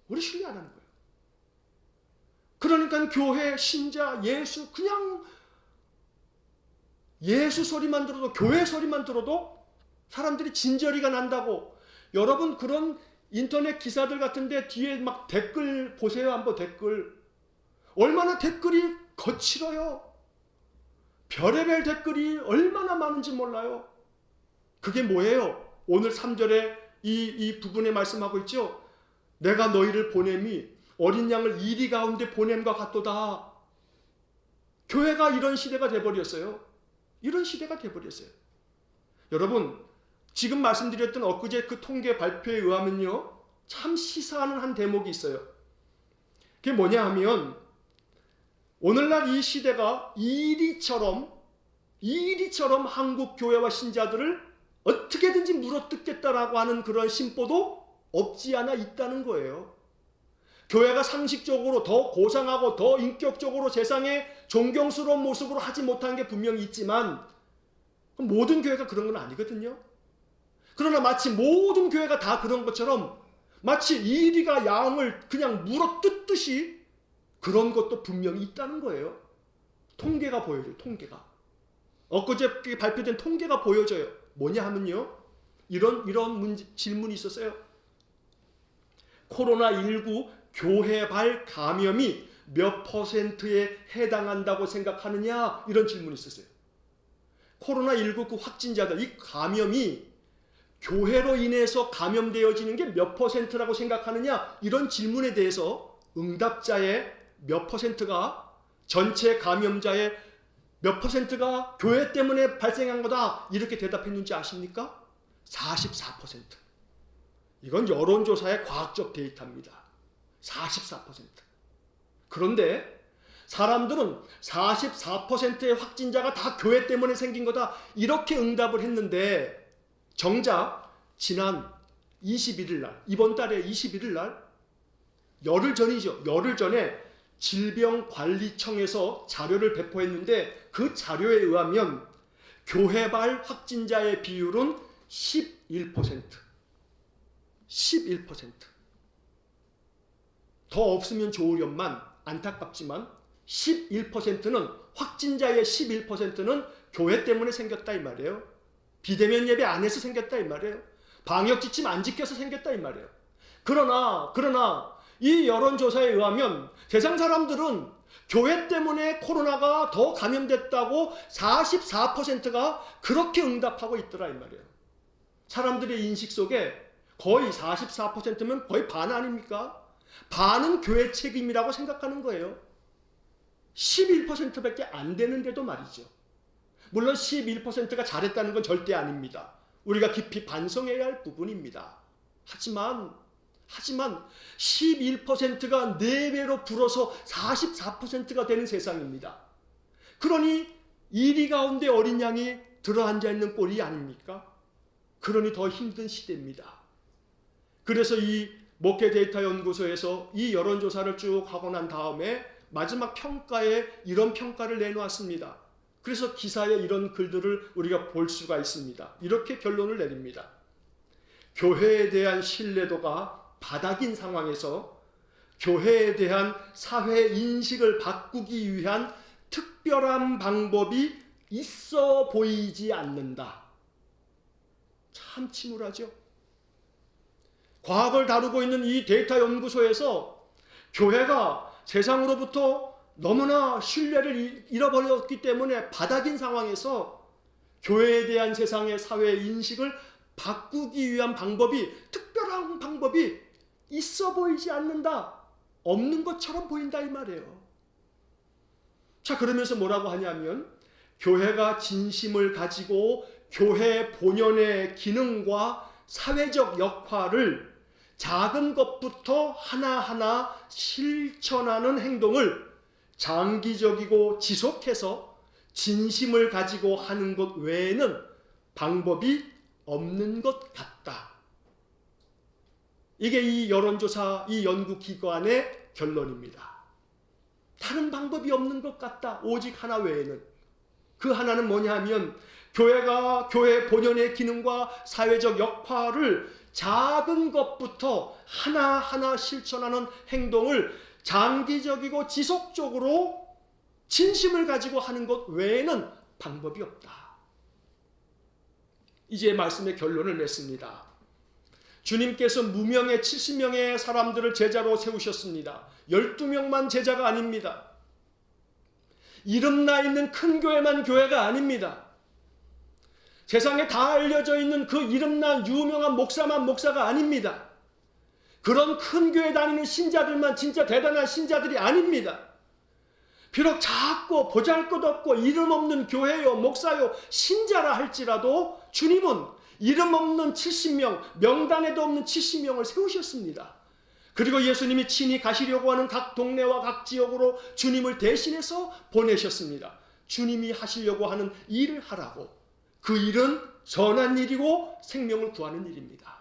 A: 우리 신뢰 안 하는 거예요. 그러니까 교회, 신자, 예수 그냥 예수 소리만 들어도 교회 소리만 들어도 사람들이 진저리가 난다고. 여러분 그런 인터넷 기사들 같은데 뒤에 막 댓글 보세요. 한번 댓글. 얼마나 댓글이 거칠어요. 별의별 댓글이 얼마나 많은지 몰라요. 그게 뭐예요? 오늘 3절에 이 부분에 말씀하고 있죠. 내가 너희를 보냄이 어린 양을 이리 가운데 보냄과 같도다. 교회가 이런 시대가 돼버렸어요. 이런 시대가 돼버렸어요. 여러분 지금 말씀드렸던 엊그제 그 통계 발표에 의하면요 참 시사하는 한 대목이 있어요. 그게 뭐냐 하면 오늘날 이 시대가 이리처럼 한국 교회와 신자들을 어떻게든지 물어뜯겠다라고 하는 그런 심보도 없지 않아 있다는 거예요. 교회가 상식적으로 더 고상하고 더 인격적으로 세상에 존경스러운 모습으로 하지 못한 게 분명히 있지만 모든 교회가 그런 건 아니거든요. 그러나 마치 모든 교회가 다 그런 것처럼 마치 이리가 양을 그냥 물어뜯듯이 그런 것도 분명히 있다는 거예요. 통계가 보여줘요. 통계가. 엊그제 발표된 통계가 보여져요. 뭐냐 하면요, 이런 질문이 있었어요. 코로나19 교회발 감염이 몇 %에 해당한다고 생각하느냐, 이런 질문이 있었어요. 코로나19 그 확진자들, 이 감염이 교회로 인해서 감염되어지는 게 몇 %라고 생각하느냐, 이런 질문에 대해서 응답자의 몇 %가, 전체 감염자의 몇 %가 교회 때문에 발생한 거다, 이렇게 대답했는지 아십니까? 44%. 이건 여론조사의 과학적 데이터입니다. 44%. 그런데 사람들은 44%의 확진자가 다 교회 때문에 생긴 거다, 이렇게 응답을 했는데, 정작 지난 21일 날, 이번 달에 21일 날, 열흘 전이죠. 열흘 전에 질병관리청에서 자료를 배포했는데, 그 자료에 의하면 교회발 확진자의 비율은 11%. 11%. 더 없으면 좋으련만, 안타깝지만 11%는, 확진자의 11%는 교회 때문에 생겼다 이 말이에요. 비대면 예배 안 해서 생겼다 이 말이에요. 방역 지침 안 지켜서 생겼다 이 말이에요. 그러나 이 여론조사에 의하면 세상 사람들은 교회 때문에 코로나가 더 감염됐다고 44%가 그렇게 응답하고 있더라 이 말이에요. 사람들의 인식 속에 거의 44%면 거의 반 아닙니까? 반은 교회 책임이라고 생각하는 거예요. 11%밖에 안 되는데도 말이죠. 물론 11%가 잘했다는 건 절대 아닙니다. 우리가 깊이 반성해야 할 부분입니다. 하지만 11%가 4배로 불어서 44%가 되는 세상입니다. 그러니 이리 가운데 어린 양이 들어앉아 있는 꼴이 아닙니까? 그러니 더 힘든 시대입니다. 그래서 이 목회 데이터 연구소에서 이 여론조사를 쭉 하고 난 다음에 마지막 평가에 이런 평가를 내놓았습니다. 그래서 기사에 이런 글들을 우리가 볼 수가 있습니다. 이렇게 결론을 내립니다. 교회에 대한 신뢰도가 바닥인 상황에서 교회에 대한 사회 인식을 바꾸기 위한 특별한 방법이 있어 보이지 않는다. 참 침울하죠. 과학을 다루고 있는 이 데이터 연구소에서 교회가 세상으로부터 너무나 신뢰를 잃어버렸기 때문에 바닥인 상황에서 교회에 대한 세상의 사회 인식을 바꾸기 위한 방법이, 특별한 방법이 있어 보이지 않는다. 없는 것처럼 보인다 이 말이에요. 자, 그러면서 뭐라고 하냐면, 교회가 진심을 가지고 교회 본연의 기능과 사회적 역할을 작은 것부터 하나하나 실천하는 행동을 장기적이고 지속해서 진심을 가지고 하는 것 외에는 방법이 없는 것 같다. 이게 이 여론조사, 이 연구기관의 결론입니다. 다른 방법이 없는 것 같다. 오직 하나 외에는. 그 하나는 뭐냐 하면, 교회가 교회 본연의 기능과 사회적 역할을 작은 것부터 하나하나 실천하는 행동을 장기적이고 지속적으로 진심을 가지고 하는 것 외에는 방법이 없다. 이제 말씀의 결론을 맺습니다. 주님께서 무명의 70명의 사람들을 제자로 세우셨습니다. 12명만 제자가 아닙니다. 이름나 있는 큰 교회만 교회가 아닙니다. 세상에 다 알려져 있는 그 이름난 유명한 목사만 목사가 아닙니다. 그런 큰 교회 다니는 신자들만 진짜 대단한 신자들이 아닙니다. 비록 작고 보잘것없고 이름 없는 교회요, 목사요, 신자라 할지라도 주님은 이름 없는 70명, 명단에도 없는 70명을 세우셨습니다. 그리고 예수님이 친히 가시려고 하는 각 동네와 각 지역으로 주님을 대신해서 보내셨습니다. 주님이 하시려고 하는 일을 하라고. 그 일은 선한 일이고 생명을 구하는 일입니다.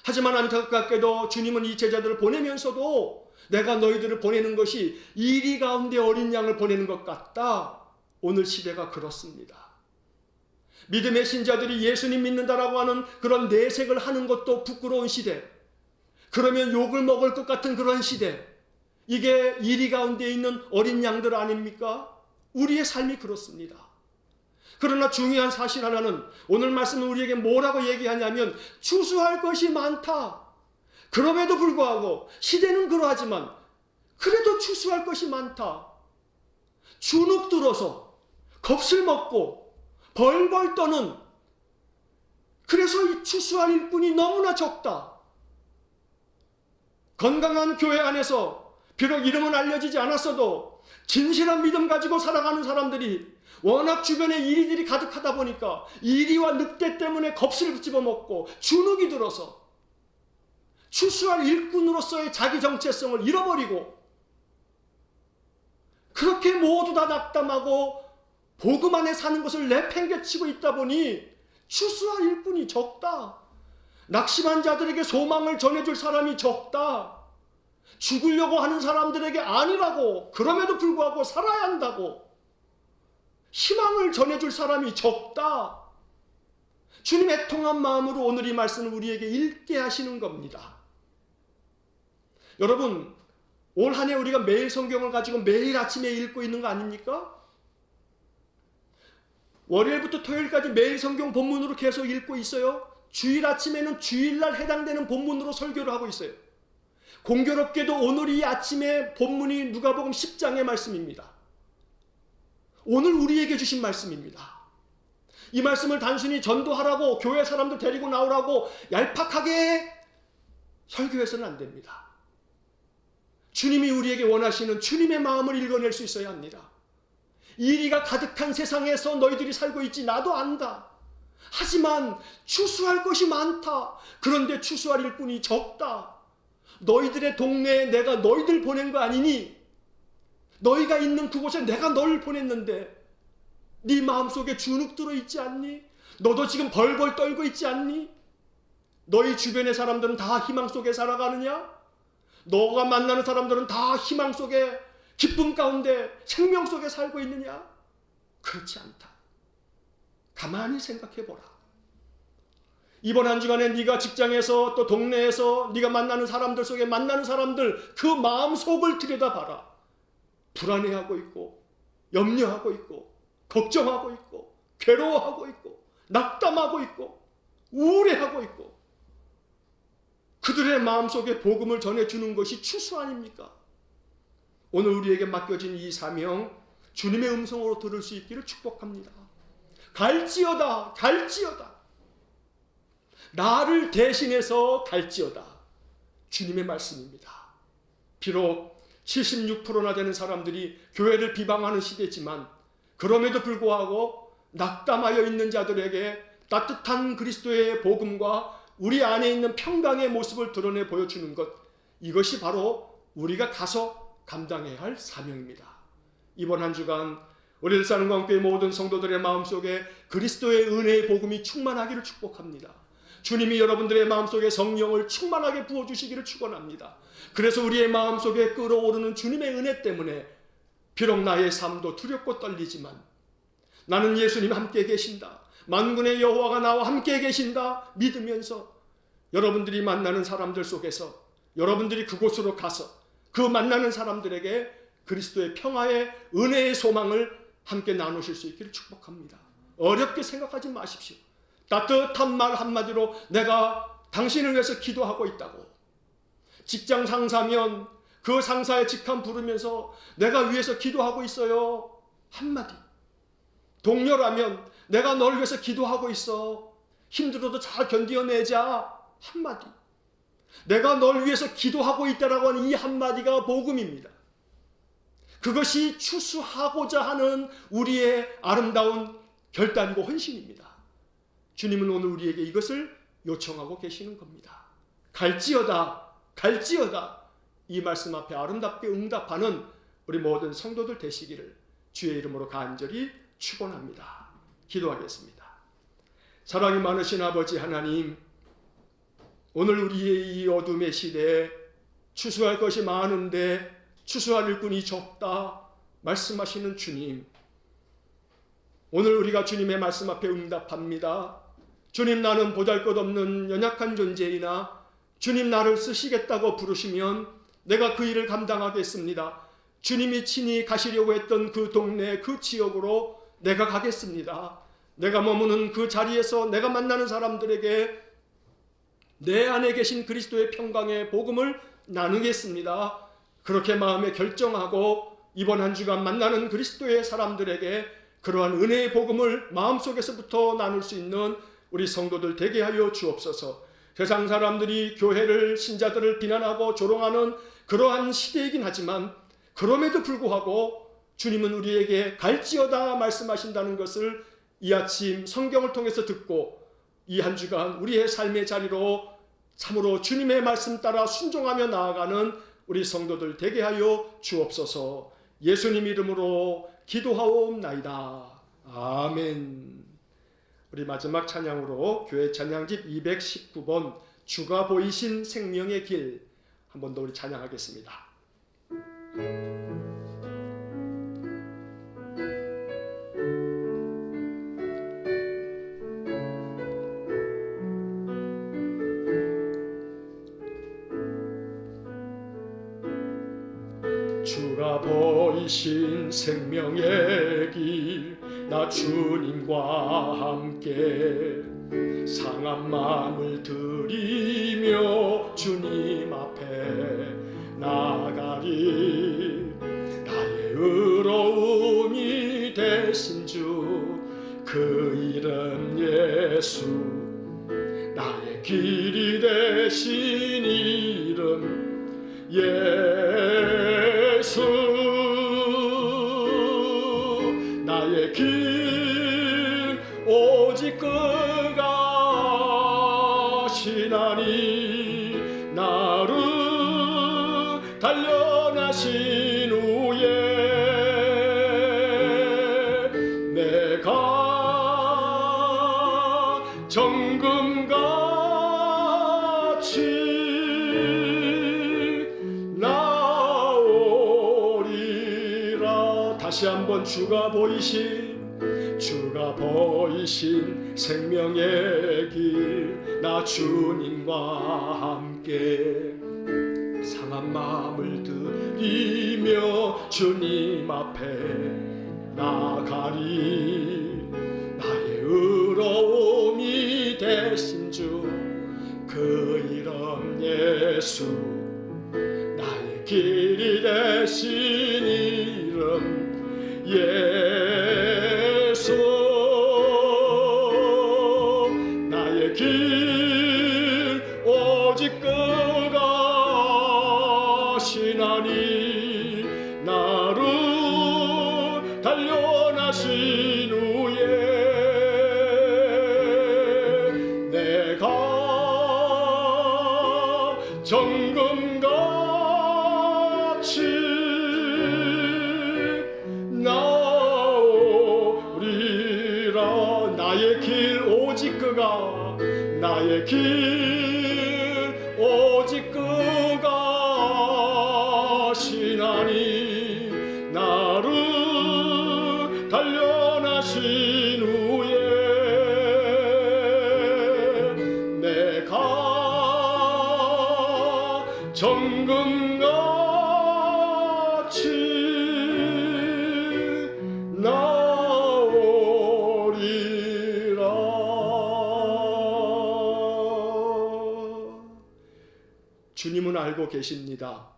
A: 하지만 안타깝게도 주님은 이 제자들을 보내면서도 내가 너희들을 보내는 것이 이리 가운데 어린 양을 보내는 것 같다. 오늘 시대가 그렇습니다. 믿음의 신자들이 예수님 믿는다라고 하는 그런 내색을 하는 것도 부끄러운 시대, 그러면 욕을 먹을 것 같은 그런 시대, 이게 이리 가운데 있는 어린 양들 아닙니까? 우리의 삶이 그렇습니다. 그러나 중요한 사실 하나는 오늘 말씀은 우리에게 뭐라고 얘기하냐면 추수할 것이 많다. 그럼에도 불구하고 시대는 그러하지만 그래도 추수할 것이 많다. 주눅 들어서 겁을 먹고 벌벌 떠는, 그래서 이 추수할 일꾼이 너무나 적다. 건강한 교회 안에서 비록 이름은 알려지지 않았어도 진실한 믿음 가지고 살아가는 사람들이 워낙 주변에 이리들이 가득하다 보니까 이리와 늑대 때문에 겁을 집어먹고 주눅이 들어서 추수할 일꾼으로서의 자기 정체성을 잃어버리고 그렇게 모두 다 낙담하고 복음 안에 사는 것을 내팽개치고 있다 보니 추수할 일꾼이 적다. 낙심한 자들에게 소망을 전해줄 사람이 적다. 죽으려고 하는 사람들에게 아니라고, 그럼에도 불구하고 살아야 한다고 희망을 전해줄 사람이 적다. 주님 애통한 마음으로 오늘 이 말씀을 우리에게 읽게 하시는 겁니다. 여러분, 올 한 해 우리가 매일 성경을 가지고 매일 아침에 읽고 있는 거 아닙니까? 월요일부터 토요일까지 매일 성경 본문으로 계속 읽고 있어요. 주일 아침에는 주일날 해당되는 본문으로 설교를 하고 있어요. 공교롭게도 오늘 이 아침에 본문이 누가복음 10장의 말씀입니다. 오늘 우리에게 주신 말씀입니다. 이 말씀을 단순히 전도하라고 교회 사람들 데리고 나오라고 얄팍하게 설교해서는 안 됩니다. 주님이 우리에게 원하시는 주님의 마음을 읽어낼 수 있어야 합니다. 이리가 가득한 세상에서 너희들이 살고 있지 나도 안다. 하지만 추수할 것이 많다. 그런데 추수할 일꾼이 적다. 너희들의 동네에 내가 너희들 보낸 거 아니니? 너희가 있는 그곳에 내가 너를 보냈는데 네 마음속에 주눅 들어있지 않니? 너도 지금 벌벌 떨고 있지 않니? 너희 주변의 사람들은 다 희망 속에 살아가느냐? 너가 만나는 사람들은 다 희망 속에, 기쁨 가운데, 생명 속에 살고 있느냐? 그렇지 않다. 가만히 생각해보라. 이번 한 주간에 네가 직장에서 또 동네에서 네가 만나는 사람들 속에 만나는 사람들 그 마음 속을 들여다봐라. 불안해하고 있고 염려하고 있고 걱정하고 있고 괴로워하고 있고 낙담하고 있고 우울해하고 있고 그들의 마음속에 복음을 전해주는 것이 추수 아닙니까? 오늘 우리에게 맡겨진 이 사명 주님의 음성으로 들을 수 있기를 축복합니다. 갈지어다 갈지어다 나를 대신해서 갈지어다 주님의 말씀입니다. 비록 76%나 되는 사람들이 교회를 비방하는 시대지만 그럼에도 불구하고 낙담하여 있는 자들에게 따뜻한 그리스도의 복음과 우리 안에 있는 평강의 모습을 드러내 보여주는 것, 이것이 바로 우리가 가서 감당해야 할 사명입니다. 이번 한 주간 우리 일산광교회 모든 성도들의 마음속에 그리스도의 은혜의 복음이 충만하기를 축복합니다. 주님이 여러분들의 마음속에 성령을 충만하게 부어주시기를 축원합니다. 그래서 우리의 마음속에 끓어오르는 주님의 은혜 때문에 비록 나의 삶도 두렵고 떨리지만 나는 예수님 함께 계신다. 만군의 여호와가 나와 함께 계신다. 믿으면서 여러분들이 만나는 사람들 속에서 여러분들이 그곳으로 가서 그 만나는 사람들에게 그리스도의 평화의 은혜의 소망을 함께 나누실 수 있기를 축복합니다. 어렵게 생각하지 마십시오. 따뜻한 말 한마디로 내가 당신을 위해서 기도하고 있다고. 직장 상사면 그 상사의 직함 부르면서 내가 위해서 기도하고 있어요. 한마디. 동료라면 내가 널 위해서 기도하고 있어. 힘들어도 잘 견디어내자. 한마디. 내가 널 위해서 기도하고 있다라고 하는 이 한마디가 복음입니다. 그것이 추수하고자 하는 우리의 아름다운 결단이고 헌신입니다. 주님은 오늘 우리에게 이것을 요청하고 계시는 겁니다. 갈지어다 갈지어다 이 말씀 앞에 아름답게 응답하는 우리 모든 성도들 되시기를 주의 이름으로 간절히 축원합니다. 기도하겠습니다. 사랑이 많으신 아버지 하나님, 오늘 우리의 이 어둠의 시대에 추수할 것이 많은데 추수할 일꾼이 적다 말씀하시는 주님, 오늘 우리가 주님의 말씀 앞에 응답합니다. 주님, 나는 보잘것없는 연약한 존재이나 주님 나를 쓰시겠다고 부르시면 내가 그 일을 감당하겠습니다. 주님이 친히 가시려고 했던 그 동네 그 지역으로 내가 가겠습니다. 내가 머무는 그 자리에서 내가 만나는 사람들에게 내 안에 계신 그리스도의 평강의 복음을 나누겠습니다. 그렇게 마음에 결정하고 이번 한 주간 만나는 그리스도의 사람들에게 그러한 은혜의 복음을 마음속에서부터 나눌 수 있는 우리 성도들 되게 하여 주옵소서. 세상 사람들이 교회를, 신자들을 비난하고 조롱하는 그러한 시대이긴 하지만 그럼에도 불구하고 주님은 우리에게 갈지어다 말씀하신다는 것을 이 아침 성경을 통해서 듣고 이 한 주간 우리의 삶의 자리로 참으로 주님의 말씀 따라 순종하며 나아가는 우리 성도들 되게 하여 주옵소서. 예수님 이름으로 기도하옵나이다. 아멘. 우리 마지막 찬양으로 교회 찬양집 219번 주가 보이신 생명의 길 한 번 더 우리 찬양하겠습니다. 주가 보이신 생명의 길 나 주님과 함께 상한 마음을 드리며 주님 앞에 나가리. 나의 의로움이 되신 주 그 이름 예수, 나의 길이 되신 이름 예수, 나의 길 오직 그가 시나니 나를 단련하신 후에 내가 정금같이 나오리라. 다시 한번 주가 보이신 생명의 길 나 주님과 함께 상한 마음을 드리며 주님 앞에 나가리. 나의 의로움이 되신 주 그 이름 예수, 나의 길이 되신 이름 예수, 나의 길 오직 그가 시나니 나를 단련하신 후에 내가 정금같이 나오리라. 나의 길 오직 그가, 나의 길 오직 그가 시나니 나를 단련하신 후에 내가 정금같이 나오리라. 주님은 알고 계십니다.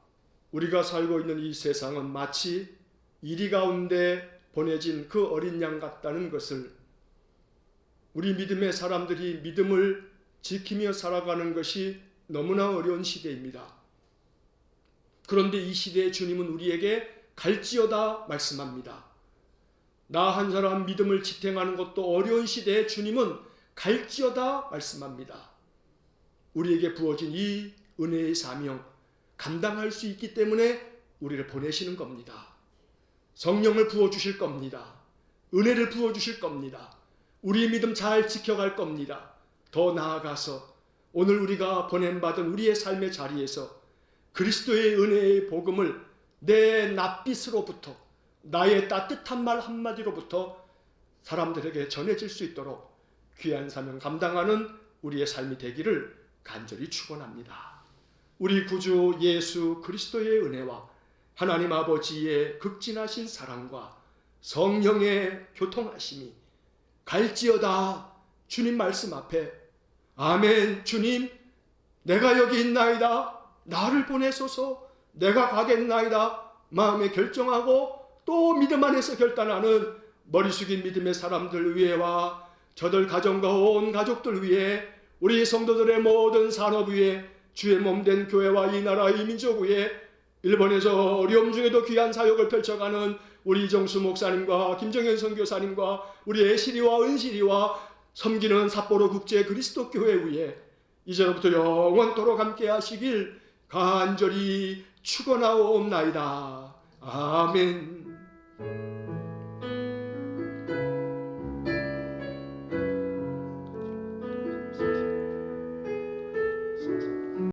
A: 우리가 살고 있는 이 세상은 마치 이리 가운데 보내진 그 어린 양 같다는 것을, 우리 믿음의 사람들이 믿음을 지키며 살아가는 것이 너무나 어려운 시대입니다. 그런데 이 시대에 주님은 우리에게 갈지어다 말씀합니다. 나 한 사람 믿음을 지탱하는 것도 어려운 시대에 주님은 갈지어다 말씀합니다. 우리에게 부어진 이 은혜의 사명 감당할 수 있기 때문에 우리를 보내시는 겁니다. 성령을 부어주실 겁니다. 은혜를 부어주실 겁니다. 우리의 믿음 잘 지켜갈 겁니다. 더 나아가서 오늘 우리가 보냄받은 우리의 삶의 자리에서 그리스도의 은혜의 복음을 내 낯빛으로부터, 나의 따뜻한 말 한마디로부터 사람들에게 전해질 수 있도록 귀한 사명 감당하는 우리의 삶이 되기를 간절히 축원합니다. 우리 구주 예수 그리스도의 은혜와 하나님 아버지의 극진하신 사랑과 성령의 교통하심이 갈지어다 주님 말씀 앞에 아멘 주님 내가 여기 있나이다 나를 보내소서 내가 가겠나이다 마음에 결정하고 또 믿음 안에서 결단하는 머리 숙인 믿음의 사람들 위에와 저들 가정과 온 가족들 위에 우리 성도들의 모든 산업 위에 주의 몸된 교회와 이 나라 이 민족 위에 일본에서 어려움 중에도 귀한 사역을 펼쳐가는 우리 이정수 목사님과 김정현 선교사님과 우리 애시리와 은실이와 섬기는 삿포로 국제 그리스도 교회 위에 이제로부터 영원토록 함께 하시길 간절히 축원하옵나이다. 아멘.